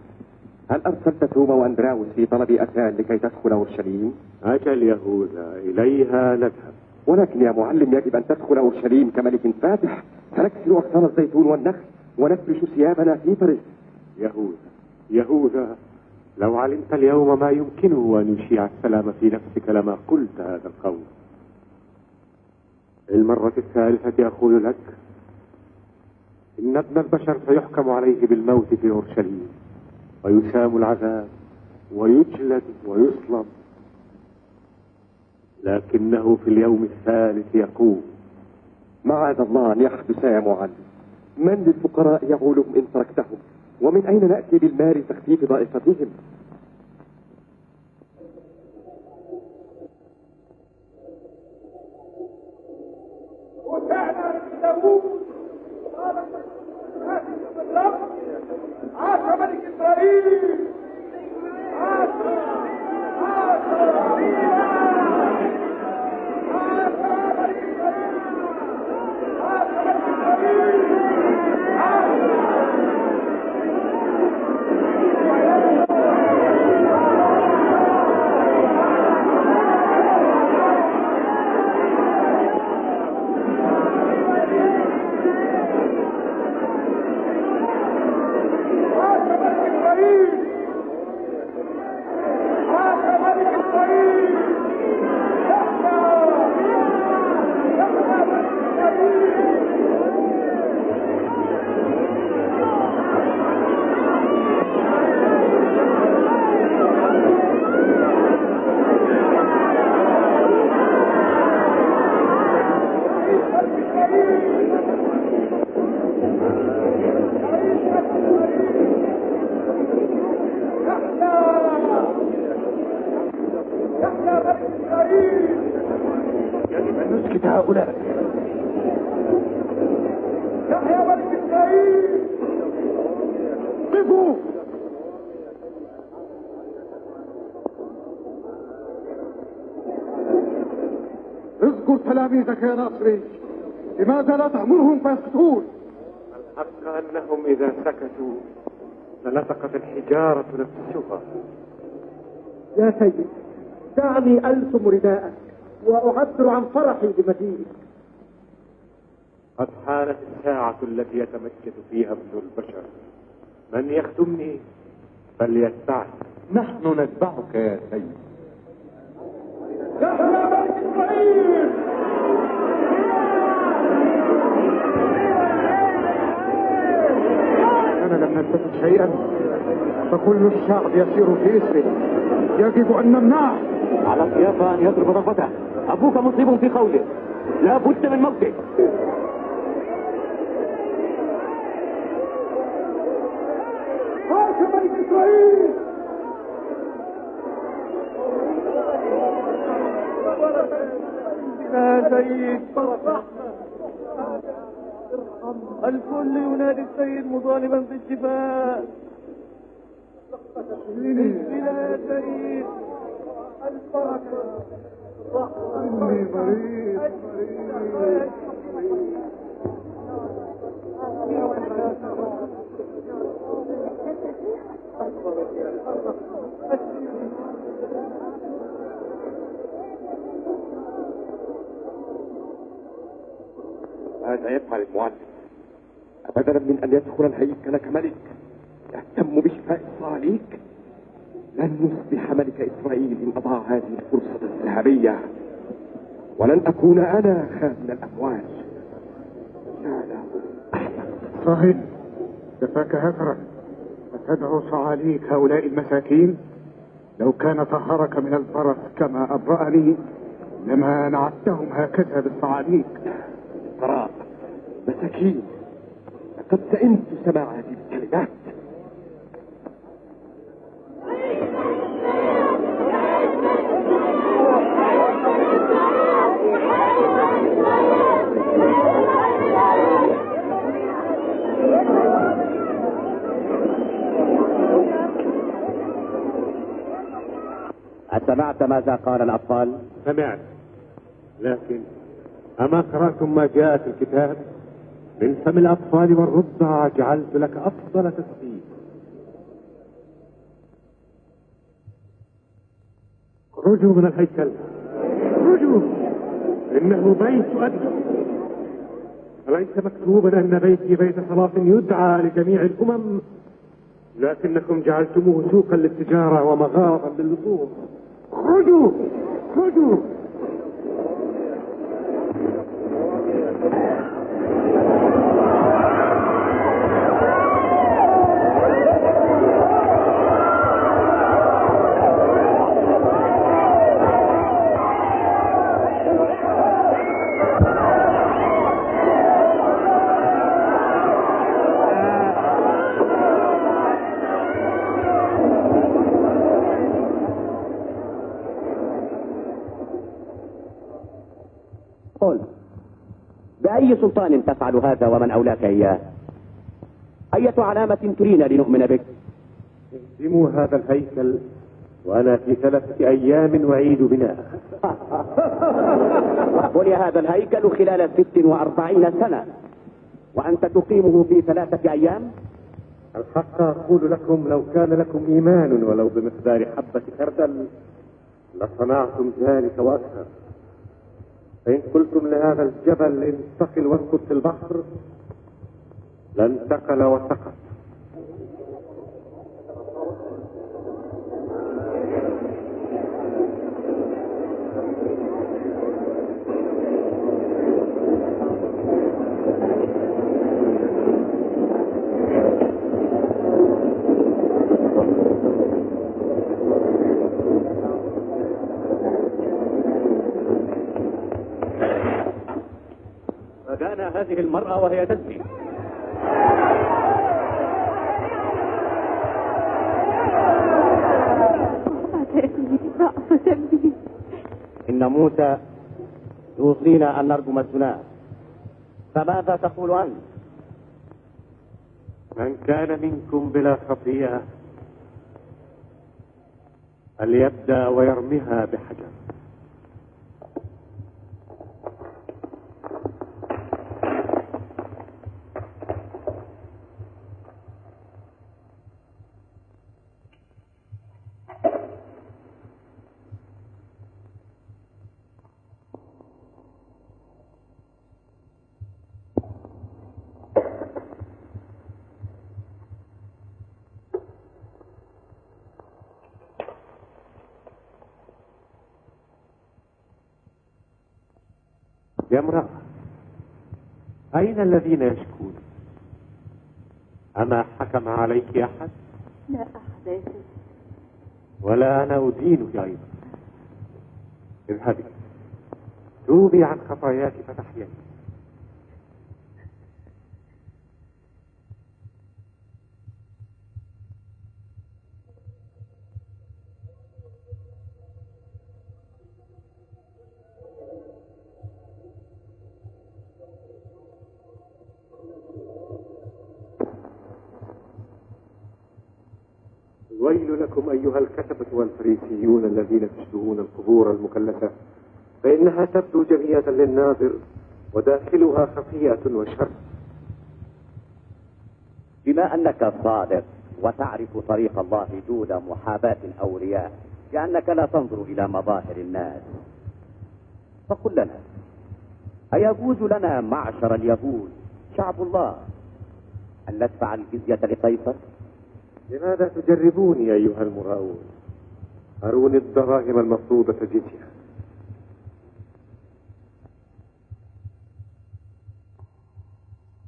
هل أرسلت توما وأندراوس في طلب أتان لكي تدخل أورشليم؟ أجل يهوذا، إليها نذهب. ولكن يا معلم يجب أن تدخل أورشليم كملك فاتح، فنكسر أغصان الزيتون والنخل ونفرش ثيابنا في فرس. يهوذا، لو علمت اليوم ما يمكنه أن يشيع السلام في نفسك لما قلت هذا القول. المرة الثالثة أقول لك إن ابن البشر سيحكم عليه بالموت في أورشليم، ويسام العذاب ويجلد ويصلب، لكنه في اليوم الثالث يقوم. معاذ الله أن يحدث يا معلم. من للفقراء يعولهم إن تركتهم؟ ومن أين نأتي بالمال لتخفيف ضائقتهم؟ عاش ملك إسرائيل! عاش ملك إسرائيل! تلاميذك يا ناصري؟ لماذا لا تأمرهم فيسكتون؟ الحق أنهم إذا سكتوا لنطقت الحجارة نفسها. يا سيد، دعني ألتم رداءك وأعبر عن فرحي بمجيئك. قد حانت الساعة التي يتمجد فيها ابن البشر. من يخدمني فليتبعني. نحن نتبعك يا سيد. يحيى ملك إسرائيل! أنا لم نستفد شيئا، فكل الشعب يسير في اسره. يجب أن نمنعه. على الضيافة أن يضرب ضربته. أبوك مصيب في قوله، لا بد من موته. يا ملك إسرائيل! يا سيد، الكل ينادي السيد مطالبا بالشفاء. يا سيد، البركة. إني مريض. ماذا يفعل المعلم؟ بدلا من ان يدخل الهيكل كملك يهتم بشفاء الصاليك. لن يصبح ملك اسرائيل ان اضاع هذه الفرصه الذهبيه، ولن اكون انا خازن الاموال. لا احمد صاحب، كفاك هكرا أتدعو صعاليك هؤلاء المساكين؟ لو كان طهرك من البرص كما أبرأني لما نعتهم هكذا بالصعاليك. قراء مساكين، لقد سئمت سماع هذه الكلمات. أسمعت ماذا قال الأطفال؟ سمعت، لكن أما قرأتم ما جاء في الكتاب؟ من فم الأطفال والرضع جعلت لك أفضل تسبيح. خرجوا من الهيكل، خرجوا، إنه بيت أبي. أليس مكتوبا أن بيتي بيت صلاة يدعى لجميع الأمم؟ لكنكم جعلتموه سوقا للتجارة ومغارا للصوم. خرجوا، خرجوا. قل، بأي سلطان تفعل هذا ومن أولاك إياه؟ أية علامة ترينا لنؤمن بك؟ اهدموا هذا الهيكل وأنا في 3 أيام أعيد بناءه. بني هذا الهيكل خلال 46 سنة وأنت تقيمه في 3 أيام؟ الحق أقول لكم، لو كان لكم إيمان ولو بمقدار حبة خردل لصنعتم ذلك وأكثر. فإن قلتم لهذا الجبل انتقل واسقط في البحر لانتقل وسقط. فجاءنا هذه المرأة وهي تزني. إن موسى يوصينا أن نرجم الزنا، فماذا تقول أنت؟ من كان منكم بلا خطيئة فليبدأ ويرميها بحجر. يا امرأة، أين الذين يشكون؟ أما حكم عليك أحد؟ لا أحد يا سيدي. ولا أنا أدينك أيضا. اذهبي توبي عن خطاياك فتحيي. الويل لكم أيها الكتبة والفريسيون الذين تشبهون القبور المكلسة، فإنها تبدو جميلة للناظر وداخلها خفية وشر. بما أنك صادق وتعرف طريق الله دون محاباة أو رياء، لأنك لا تنظر إلى مظاهر الناس، فقل لنا، أيجوز لنا معشر اليهود شعب الله أن ندفع الجزية لقيصر؟ لماذا تجربوني أيها المراؤون؟ أروني الدراهم المفروضة جزية.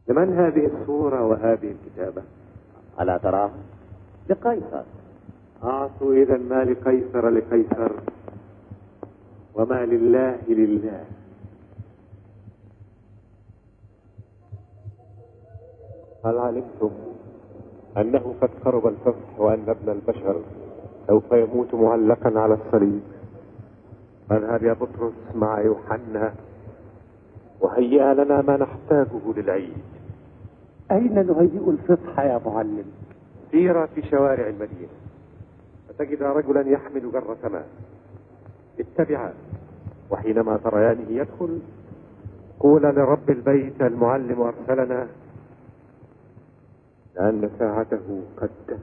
لمن هذه الصورة وهذه الكتابة؟ ألا تراها؟ لقيصر. أعطوا إذا ما لقيصر لقيصر وما لله لله. هل علمتم أنه قد قرب الفتح وأن ابن البشر سوف يموت معلقا على الصليب؟ فاذهب يا بطرس مع يوحنا وهيئ لنا ما نحتاجه للعيد. أين نهيئ الفصح يا معلم؟ سير في شوارع المدينة فتجد رجلا يحمل جرة ماء، اتبعاه، وحينما تريانه يدخل قول لرب البيت المعلم أرسلنا لأن ساعته قد دنت.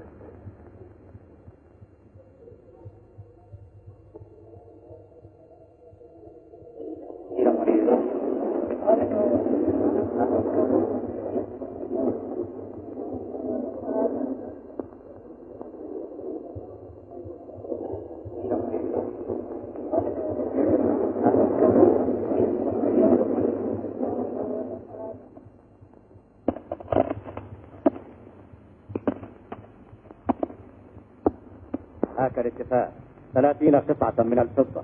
هاك الاتفاق 30 قطعة من الفضة.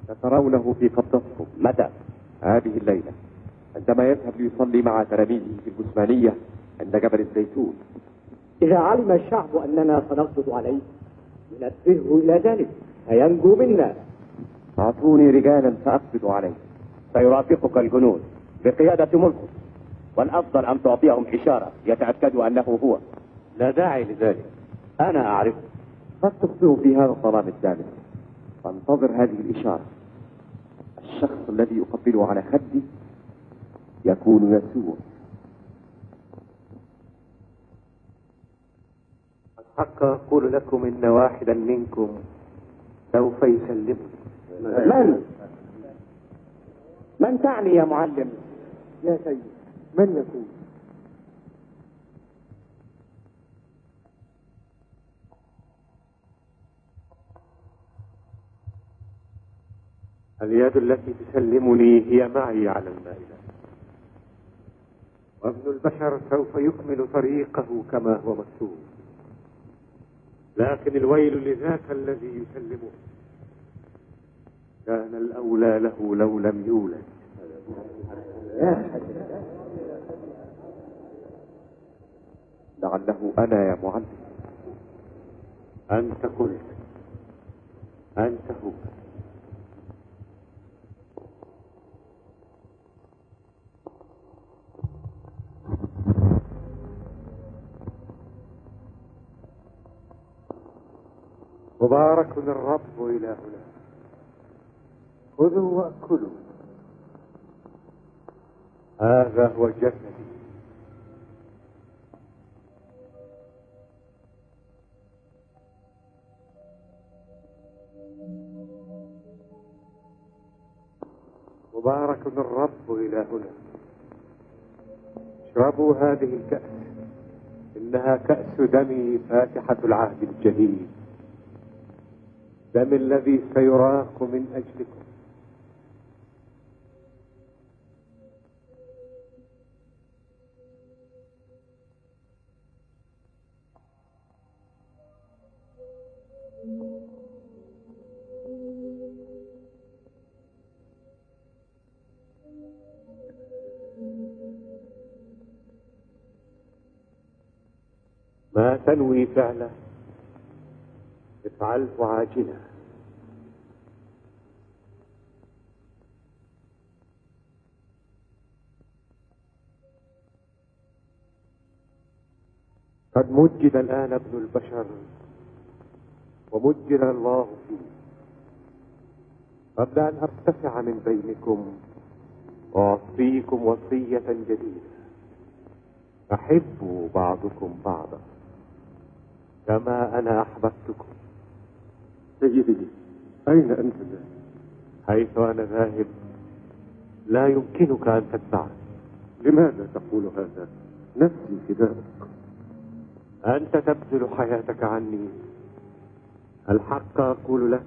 سترونه في قبضتكم. متى؟ هذه الليلة عندما يذهب ليصلي مع تلاميذه في الجثمانية عند جبل الزيتون. إذا علم الشعب أننا سنقبض عليه ننبهه إلى ذلك فينجو منا. أعطوني رجالا فأقبض عليه. سيرافقك الجنود بقيادة ملكه، والأفضل أن تعطيهم إشارة يتأكدوا أنه هو. لا داعي لذلك، أنا أعرفه. قد تخطئ في هذا الظلام الدامس، فانتظر هذه الإشارة. الشخص الذي يقبله على خدي يكون يسوع. الحق أقول لكم إن واحدا منكم سوف يسلمني. من تعني يا معلم؟ يا سيد، من يكون؟ اليد التي تسلمني هي معي على المائدة، وابن البشر سوف يكمل طريقه كما هو مكتوب، لكن الويل لذاك الذي يسلمه، كان الأولى له لو لم يولد. لعله أنا يا معلم. أنت قلت، أنت هو. مبارك الرب إلهنا، خذوا وأكلوا، هذا هو جسدي. مبارك الرب إلهنا، اشربوا هذه الكأس، إنها كأس دمي فاتحة العهد الجديد، دم الذي سيراق من أجلكم. ما تنوي فعله افعله عاجلا. قد مجد الآن ابن البشر ومجد الله فيه. قبل أن أرتفع من بينكم وأعطيكم وصية جديدة: أحبوا بعضكم بعضا كما أنا أحببتكم. سيدي، أين أنت ذاهب؟ حيث أنا ذاهب لا يمكنك أن تتبعني. لماذا تقول هذا؟ نفسي فداءك. أنت تبذل حياتك عني. الحق أقول لك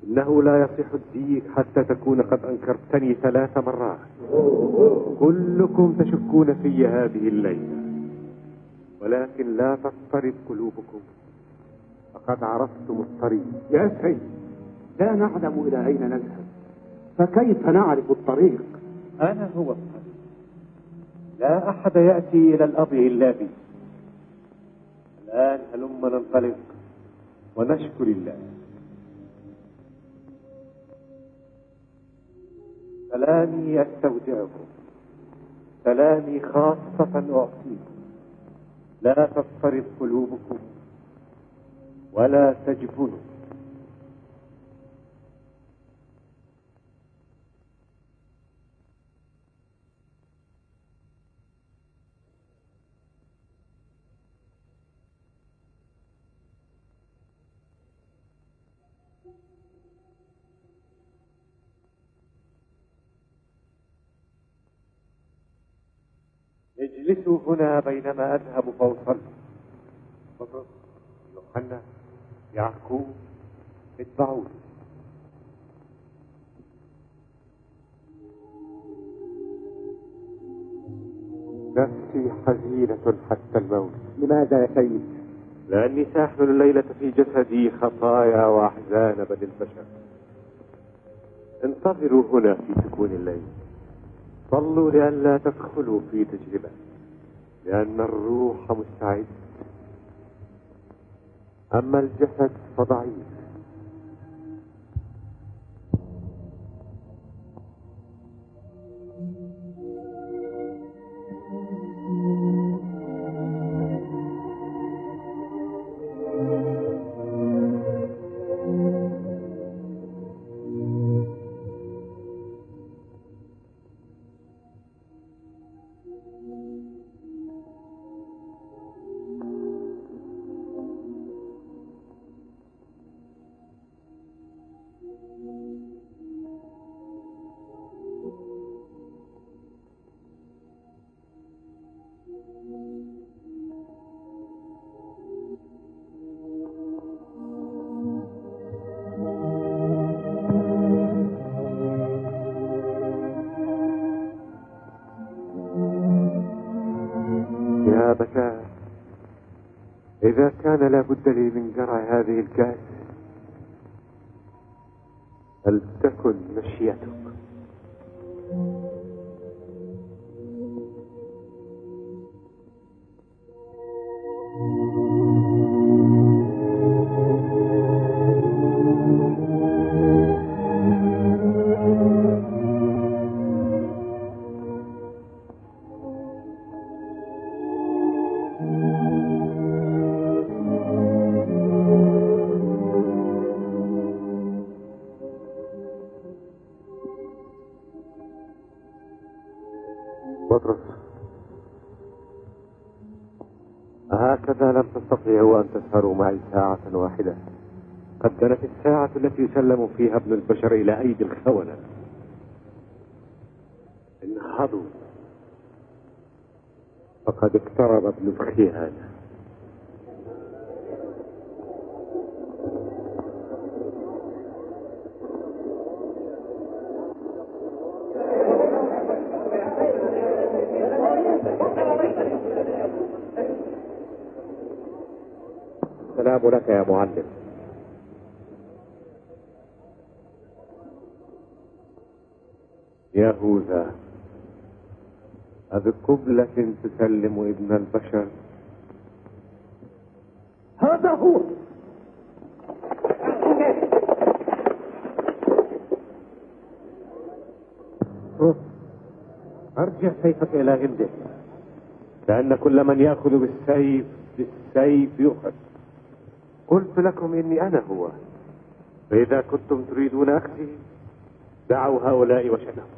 إنه لا يصح الديك حتى تكون قد أنكرتني 3 مرات. كلكم تشكون في هذه الليلة، ولكن لا تضطرب قلوبكم، فقد عرفتم الطريق. يا سيد، لا نعلم إلى أين نذهب، فكيف نعرف الطريق؟ أنا هو الطريق. لا أحد يأتي إلى الأرض إلا بي. الآن هلم ننطلق ونشكر الله. سلامي أستودعكم، سلامي خاصة أعطيكم. لا تضطرب قلوبكم ولا تجبنوا. اجلسوا هنا بينما أذهب فأصلي. بطرس، يوحنا، يعقوب، اتبعوني. نفسي حزينة حتى الموت. لماذا يا سيد؟ لأني ساحمل الليلة في جسدي خطايا وأحزان بني البشر. انتظروا هنا في سكون الليل. صلوا لئلا تدخلوا في تجربة، لأن الروح مستعد أما الجسد فضعيف. يا بشار، إذا كان لابد لي من جرع هذه الكأس فلتكن مشيتك. بطرس، هكذا لم تستطيعوا أن تسهروا معي ساعة واحدة. قد كانت الساعة التي يسلم فيها ابن البشر إلى أيدي الخونة. انهضوا، فقد اقترب ابن الخيانة. السلام لك يا معلم. يهوذا، أذ قبلة تسلم ابن البشر أخذه. ارجع سيفك الى غنده، لان كل من ياخذ بالسيف يؤخذ. قلت لكم اني انا هو، فاذا كنتم تريدون اخذي دعوا هؤلاء وشنهم.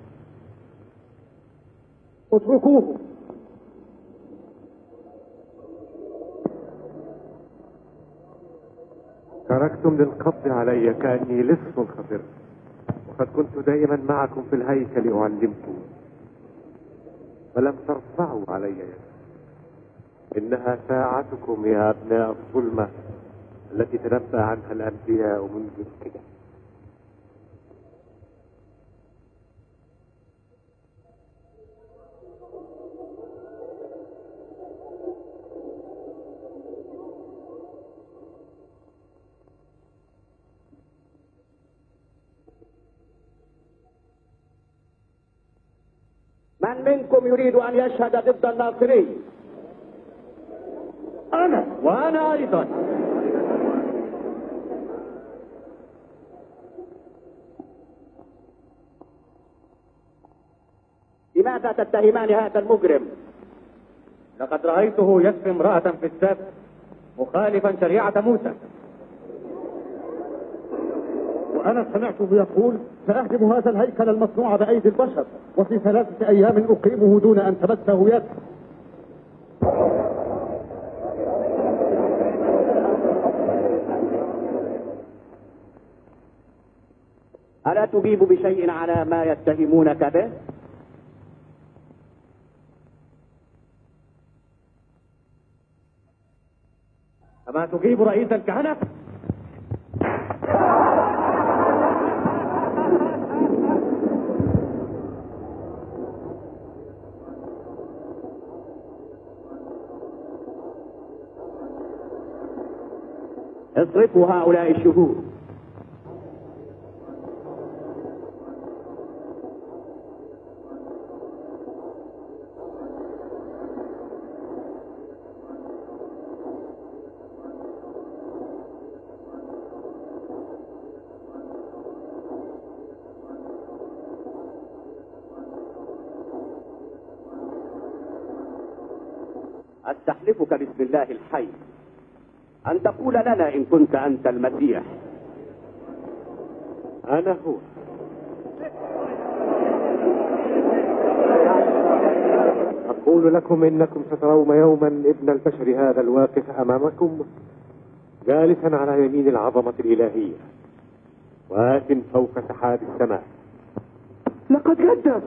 اتركوه. تركتم للقبض علي كاني لص خطر، وقد كنت دائما معكم في الهيكل اعلمكم، فلم ترفعوا علي يدا. انها ساعتكم يا ابناء الظلمه التي تنبأ عنها الانبياء منذ القدم. من منكم يريد أن يشهد ضد الناصري؟ أنا وأنا أيضا. لماذا تتهمان هذا المجرم؟ لقد رأيته يسفي امرأة في السبت مخالفا شريعة موسى، وأنا سمعته يقول سأهدم هذا الهيكل المصنوع بأيدي البشر، وفي 3 أيام أقيمه دون أن تمسه يد. ألا تجيب بشيء على ما يتهمونك به؟ أما تجيب رئيس الكهنة؟ اصرفوا هؤلاء الشهود. أستحلفك باسم الله الحي أن تقول لنا إن كنت أنت المسيح. أنا هو. أقول لكم إنكم سترون يوما ابن البشر هذا الواقف أمامكم جالسا على يمين العظمة الإلهية وآت فوق سحاب السماء. لقد جدف،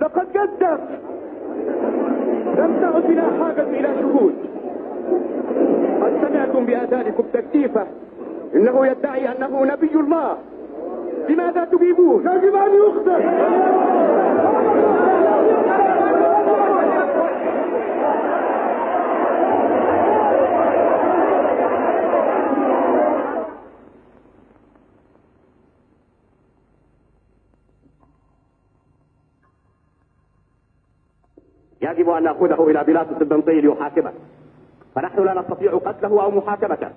لقد جدف. لم تعد بنا حاجة إلى شهود. قد سمعتم بآذانكم تكتيفه، إنه يدعي أنه نبي الله. لماذا تجيبون؟ يجب أن يخطئ. يجب أن نأخذه إلى بيلاطس البنطي ليحاكمه، فنحن لا نستطيع قتله أو محاكمته،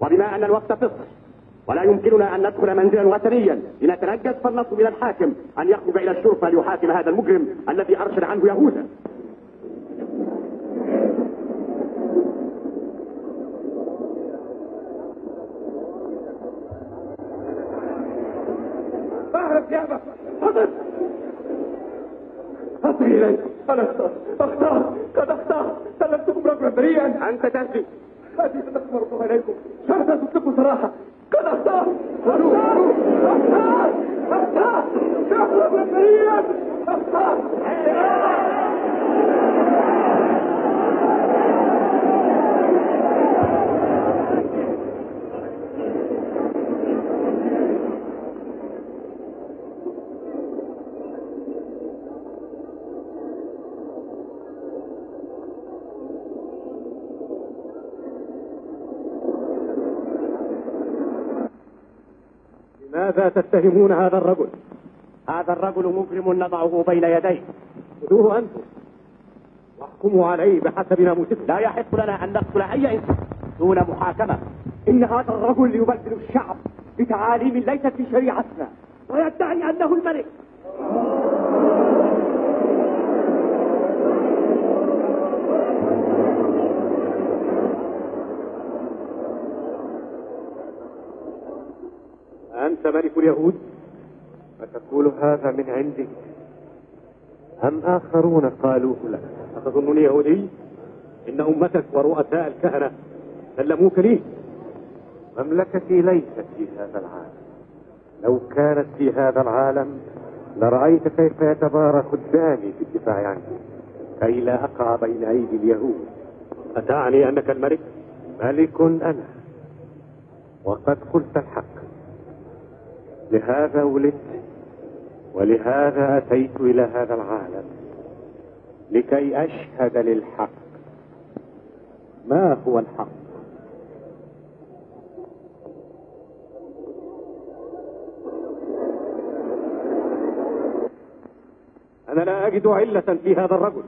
وبما أن الوقت فصل ولا يمكننا أن ندخل منزلا وثنيا لنتنجد، فلنطلب من الحاكم أن يخرج إلى الشرفة ليحاكم هذا المجرم الذي أرشد عنه يهوذا. أهرب يا أبا حضر. أصغي إليك. أنا أخطأت، قد أخطأت. سلمتكم رجلا بريئا. أنت تهدي. هذه ستخمر الله إليكم. شرطا تصدقوا صراحة. قد أخطأت. أخطأت. أخطأت. أخطأت. رجلا بريئا. أخطأت. ماذا تتهمون هذا الرجل؟ هذا الرجل مجرم نضعه بين يديه. خذوه أنتم واحكموا عليه بحسب ناموسكم. لا يحق لنا أن نقتل أي إنسان دون محاكمة. إن هذا الرجل يبدل الشعب بتعاليم ليست في شريعتنا ويدعي أنه الملك. أنت ملك اليهود؟ أتقول هذا من عندك أم آخرون قالوه لك؟ أتظنني يهودي؟ إن أمتك ورؤساء الكهنة سلموك لي. مملكتي ليست في هذا العالم. لو كانت في هذا العالم لرأيت كيف يتبارى خدامي في الدفاع عنك كي لا أقع بين أيدي اليهود. أتعني أنك الملك؟ ملك أنا، وقد قلت الحق. لهذا ولدت ولهذا أتيت إلى هذا العالم، لكي أشهد للحق. ما هو الحق؟ أنا لا أجد علة في هذا الرجل.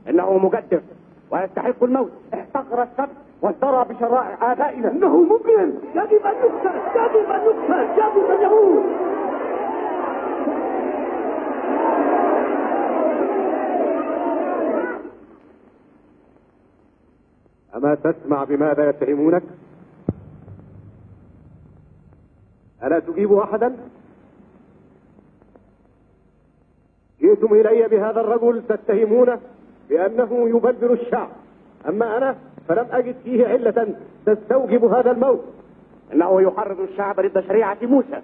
إنه مجدف ويستحق الموت. احتقر السبت وازدرى بشرائع آبائنا. إنه مجرم، يجب أن يقتل، يجب أن يقتل، يجب أن يموت. أما تسمع بماذا يتهمونك؟ ألا تجيب أحدا؟ جئتم إلي بهذا الرجل تتهمونه بأنه يبذر الشعب، أما أنا فلم أجد فيه علة تستوجب هذا الموت. إنه يحرض الشعب ضد شريعة موسى.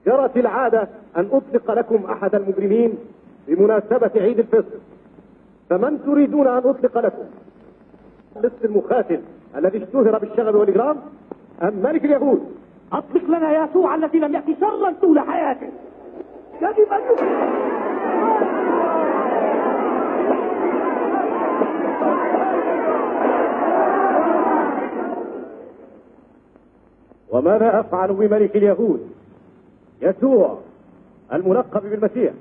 جرت العادة أن أطلق لكم أحد المجرمين بمناسبة عيد الفطر، فمن تريدون أن أطلق لكم؟ لص المخاتل الذي اشتهر بالشغب والإجرام أم ملك اليهود؟ أطلق لنا يسوع الذي لم يأتي شرا طول حياته. يجب أن يقتل. وماذا أفعل بملك اليهود يسوع الملقب بالمسيح؟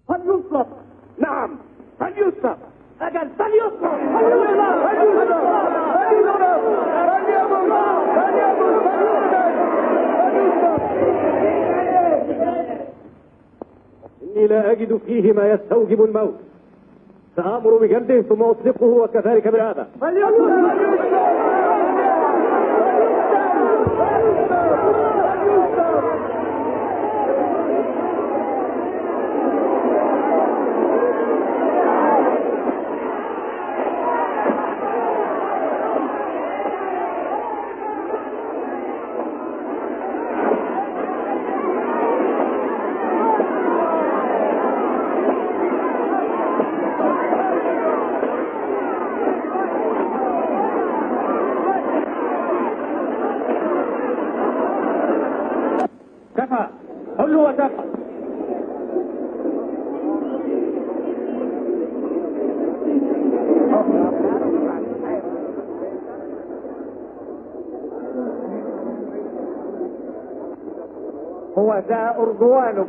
هل يصلب؟ نعم، هل يصلب؟ أجل فليصلب. إني لا أجد فيه ما يستوجب الموت، سآمر بجلده ثم أطلقه وكذلك بالآباء. كفى، حلوا وكفى. هو ذا أرجوانك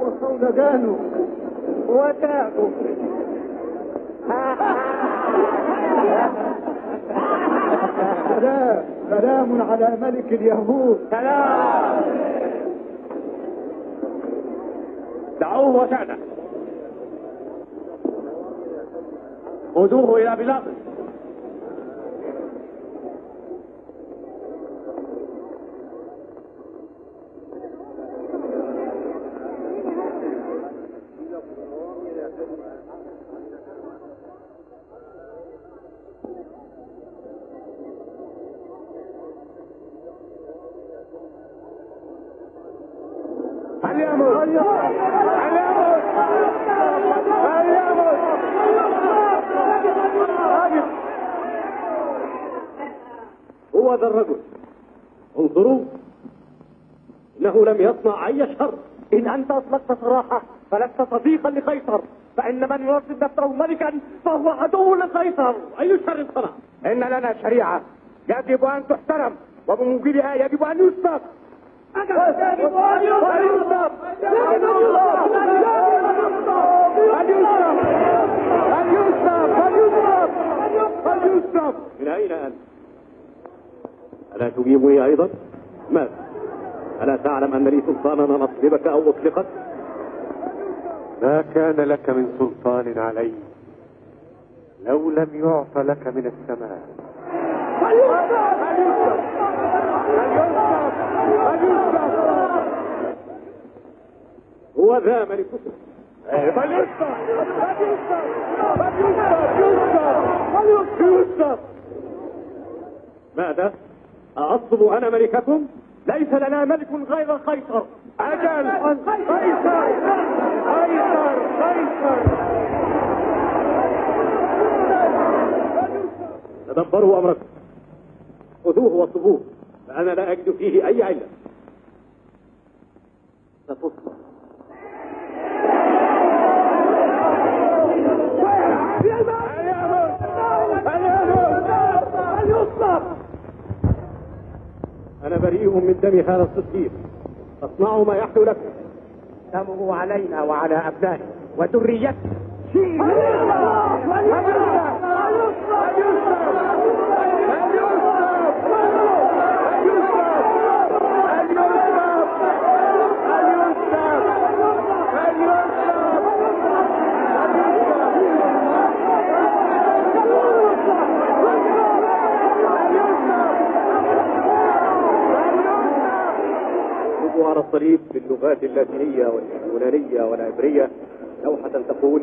وصولجانك وداؤك. سلام على ملك اليهود. سلام. دعوه وشأنه، خذوه إلى بلاطس. هو ذا الرجل، انظروا، إنه لم يصنع أي شر. إن أنت أطلقت سراحه فلست صديقا لقيصر، فإن من ينصب نفسه ملكا فهو عدو لقيصر. أي شر صنع؟ إن لنا شريعة يجب أن تحترم، وبموجبها يجب أن يسبق. يجب أن يسبق. من أين أنت؟ ألا تجيبني أيضا؟ ماذا؟ ألا تعلم أن لي سلطانا أن أصلبك أو أطلقك؟ ما كان لك من سلطان علي لو لم يعط لك من السماء. هو ذا ملككم. ماذا؟ أعصب أنا ملككم؟ ليس لنا ملك غير قيصر. أجل قيصر. تدبروا أمركم، خذوه وصبوه، فأنا لا أجد فيه أي علة. ستصبح. أنا بريء من دم هذا الصديق، فاصنعوا ما يحلو لكم. دمه علينا وعلى أبنائه وذريته. على الصليب باللغات اللاتينية واليونانية والعبرية لوحة تقول: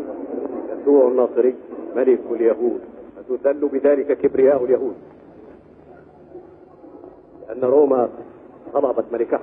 يسوع الناصري ملك اليهود، فتذل بذلك كبرياء اليهود، لأن روما طلبت ملكه.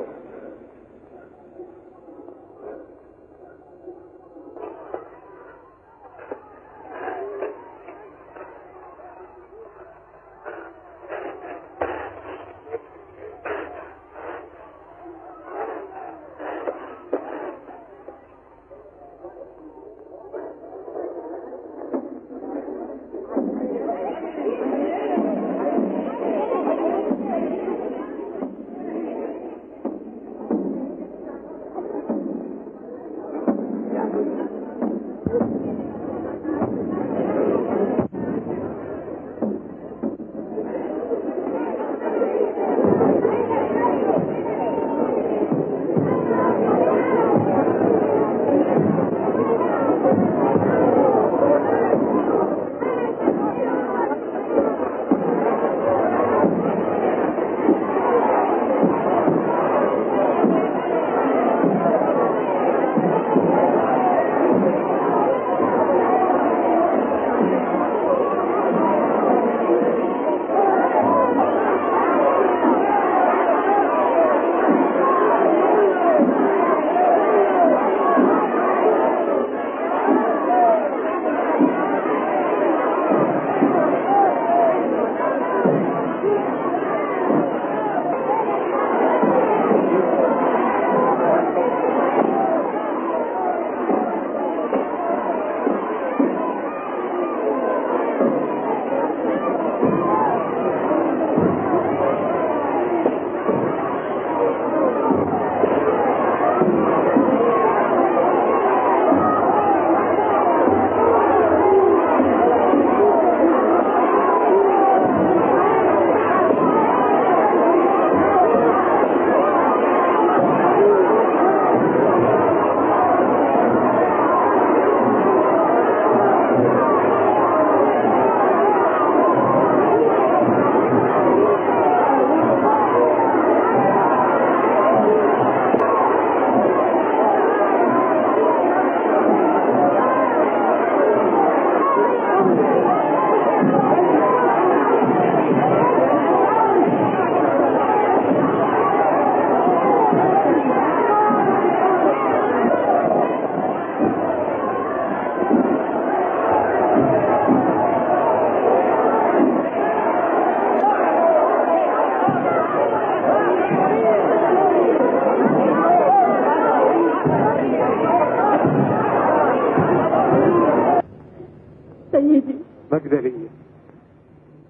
المجدلية،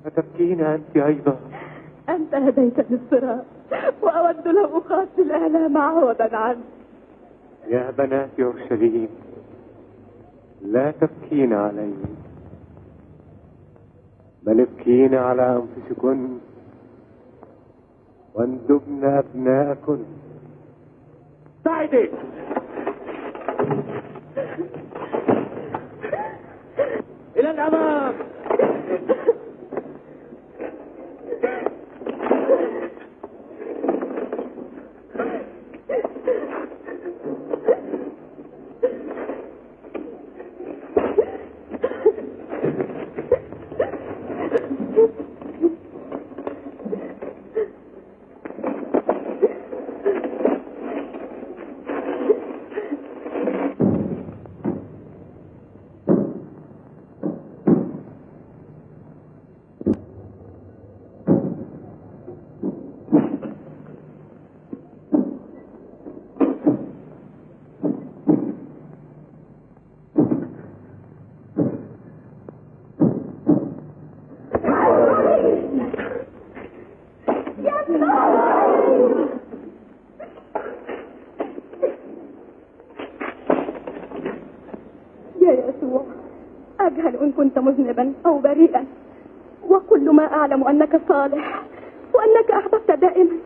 أتبكين أنت أيضا؟ أنت هديتني الصراط وأود لو أقاتل الآلام عوضا عنك. يا بنات أورشليم، لا تبكين علي، بل ابكين على أنفسكن واندبن أبناءكن. ساعدي إلى الأمام. أجهل إن كنت مذنبا أو بريئا، وكل ما أعلم أنك صالح وأنك أحببت دائما،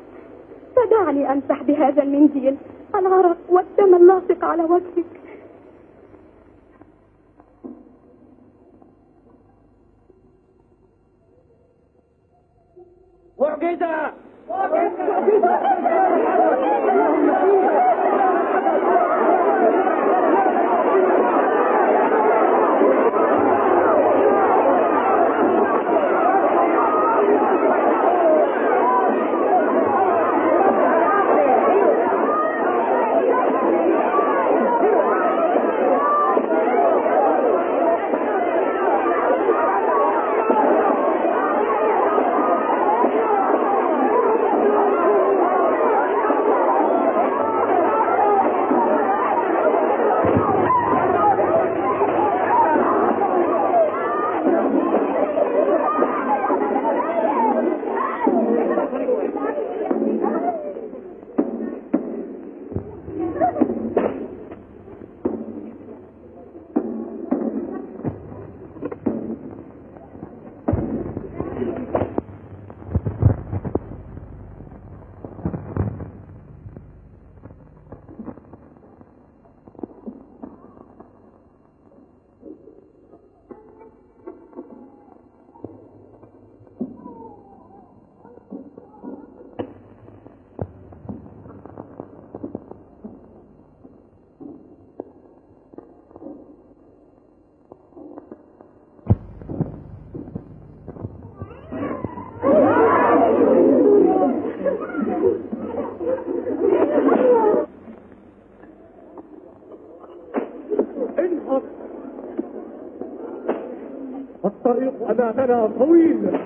فدعني أمسح بهذا المنديل العرق والدم اللاصق على وجهك. معجزة! الطريق أمامنا طويل.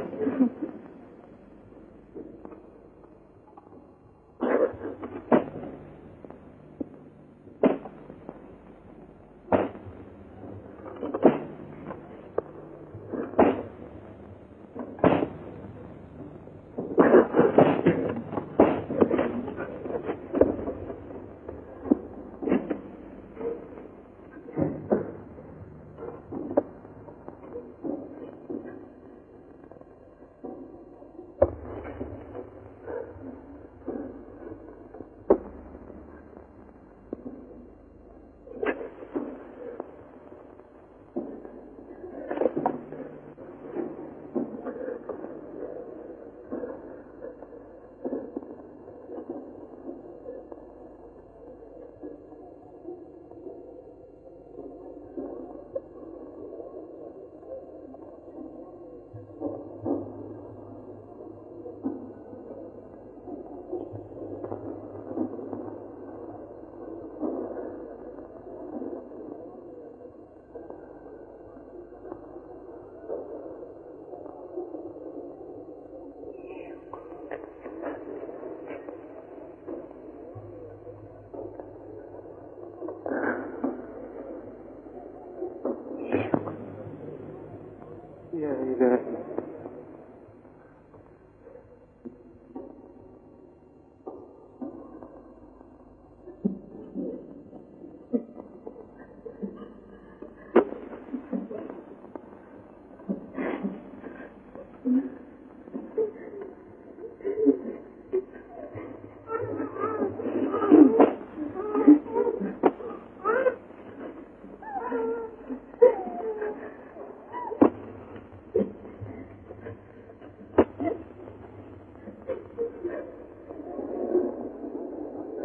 إلهي.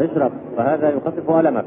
اشرب فهذا يخفف ألمك.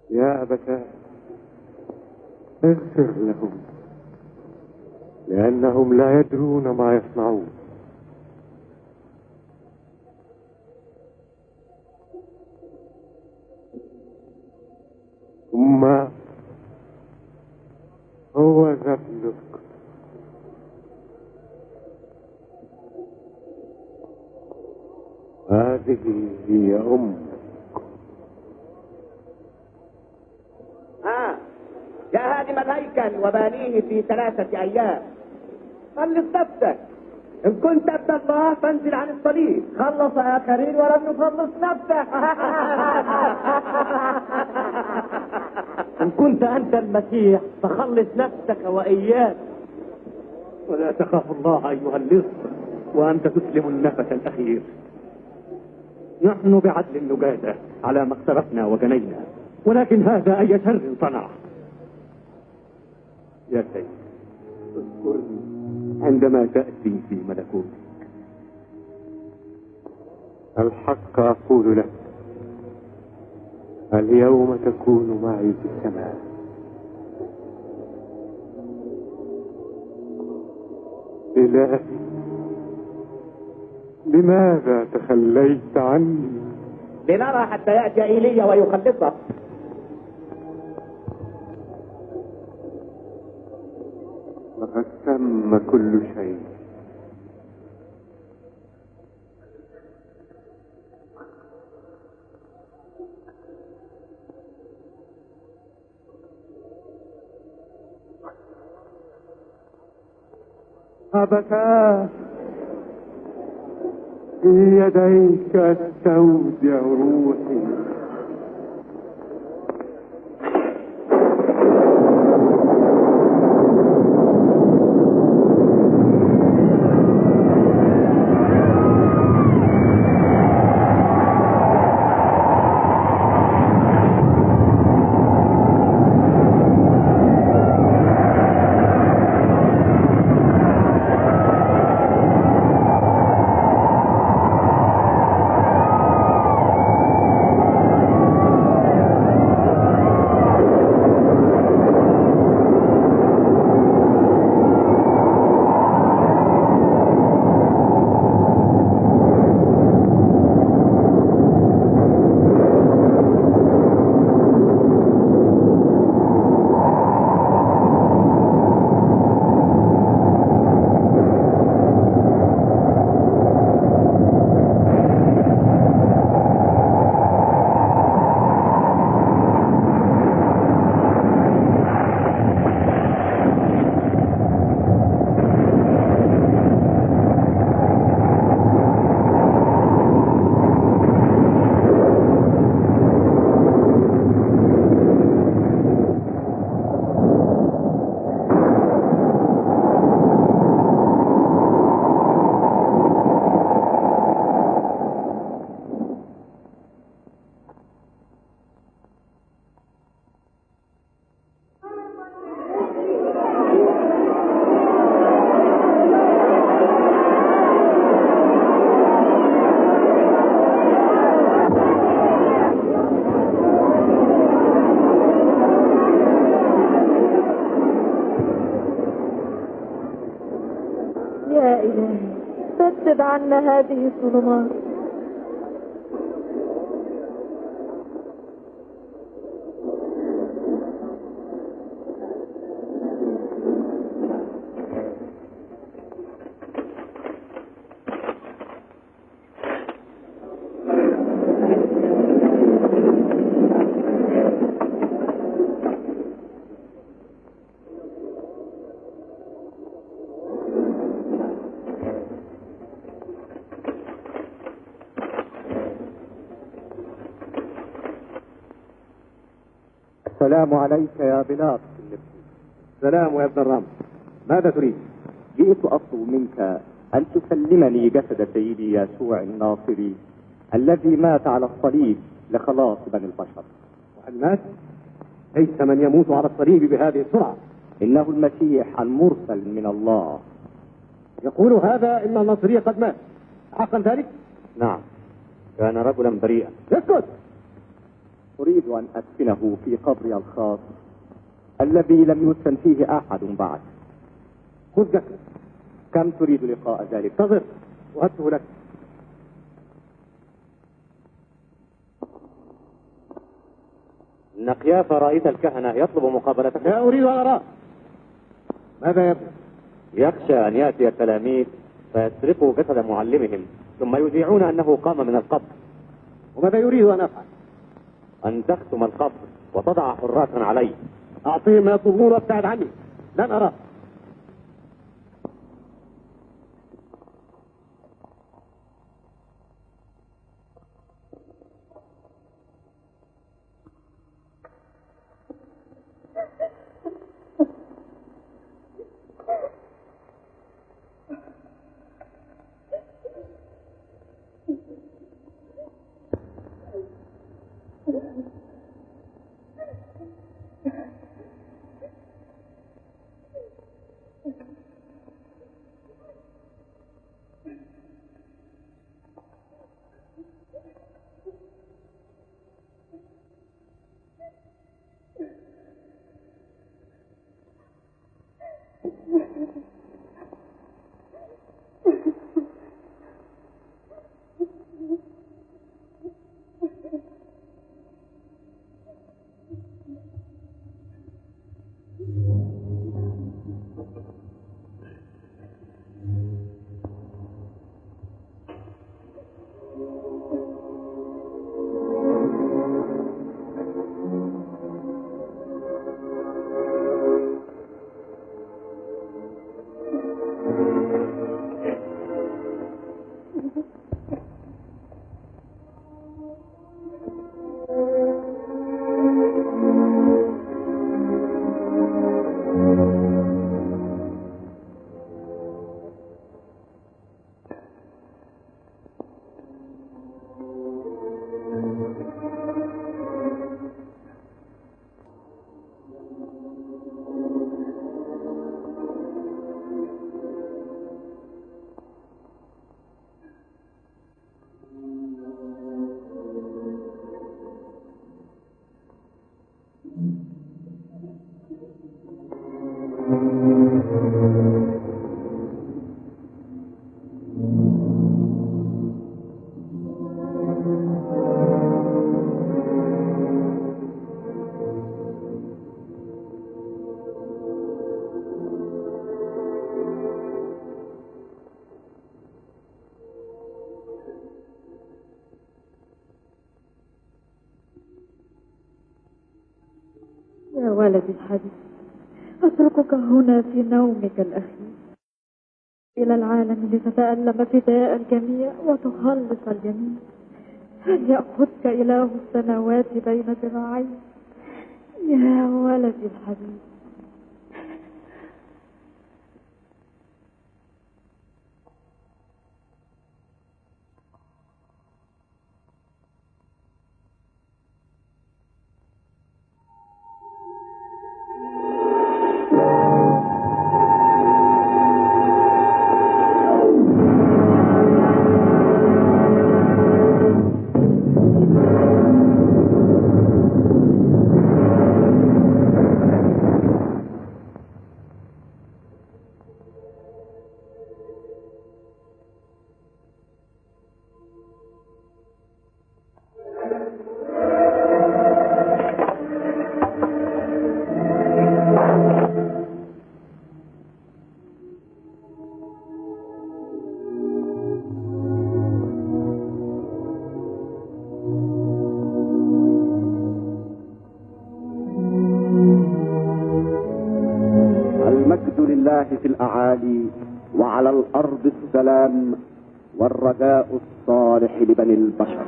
يا أبتاه اغفر لهم لأنهم لا يدرون ما يصنعون. ثم هو ابنك هذه هي أمك. يا هادم الهيكل وبانيه في 3 أيام، خلص نفسك. إن كنت ابن الله فانزل عن الصليب. خلص آخرين ولم يخلص نفسك. إن كنت أنت المسيح فخلص نفسك وإياك. ولا تخاف الله أيها اللص وأنت تسلم النفس الأخير. نحن بعدل نجازى على ما اقترفنا وجنينا، ولكن هذا أي شر صنع. يا سيد اذكرني عندما تأتي في ملكوتك. الحق أقول لك اليوم تكون معي في السماء. إلهي لماذا تخليت عني؟ لنرى حتى يأتي إيليا ويخلصك. لقد تم كل شيء. أبتاه في يديك استودع روحي. يا إلهي سدد عنا هذه الظلمات. السلام عليك يا بلاط. سلام يا ابن الرام، ماذا تريد؟ جئت أطلب منك أن تسلمني جسد سيدي يسوع الناصري الذي مات على الصليب لخلاص بني البشر. والناس ليس من يموت على الصليب بهذه السرعة. إنه المسيح المرسل من الله. يقول هذا إن الناصري قد مات، حقا ذلك؟ نعم، كان رجلا بريئا. اسكت! أريد أن أدفنه في قبري الخاص الذي لم يدفن فيه أحد بعد. خذ جسد. كم تريد لقاء ذلك؟ انتظر وهبته لك. إن قيافة رئيس الكهنة يطلب مقابلتك. لا أريد أن أراه. ماذا يبدو؟ يخشى أن يأتي التلاميذ فيسرقوا جسد معلمهم ثم يذيعون أنه قام من القبر. وماذا يريد أن أفعل؟ أن تختم القبر وتضع حراسا عليه. أعطيهم ما يطلبون وابتعد عني، لن أراه. يا ولدي الحبيب، أتركك هنا في نومك الأخير إلى العالم لتتألم فداء الجميع وتخلص الجميع. فليأخذك إله السماوات بين ذراعيه يا ولدي الحبيب. الأرض السلام والرجاء الصالح لبني البشر.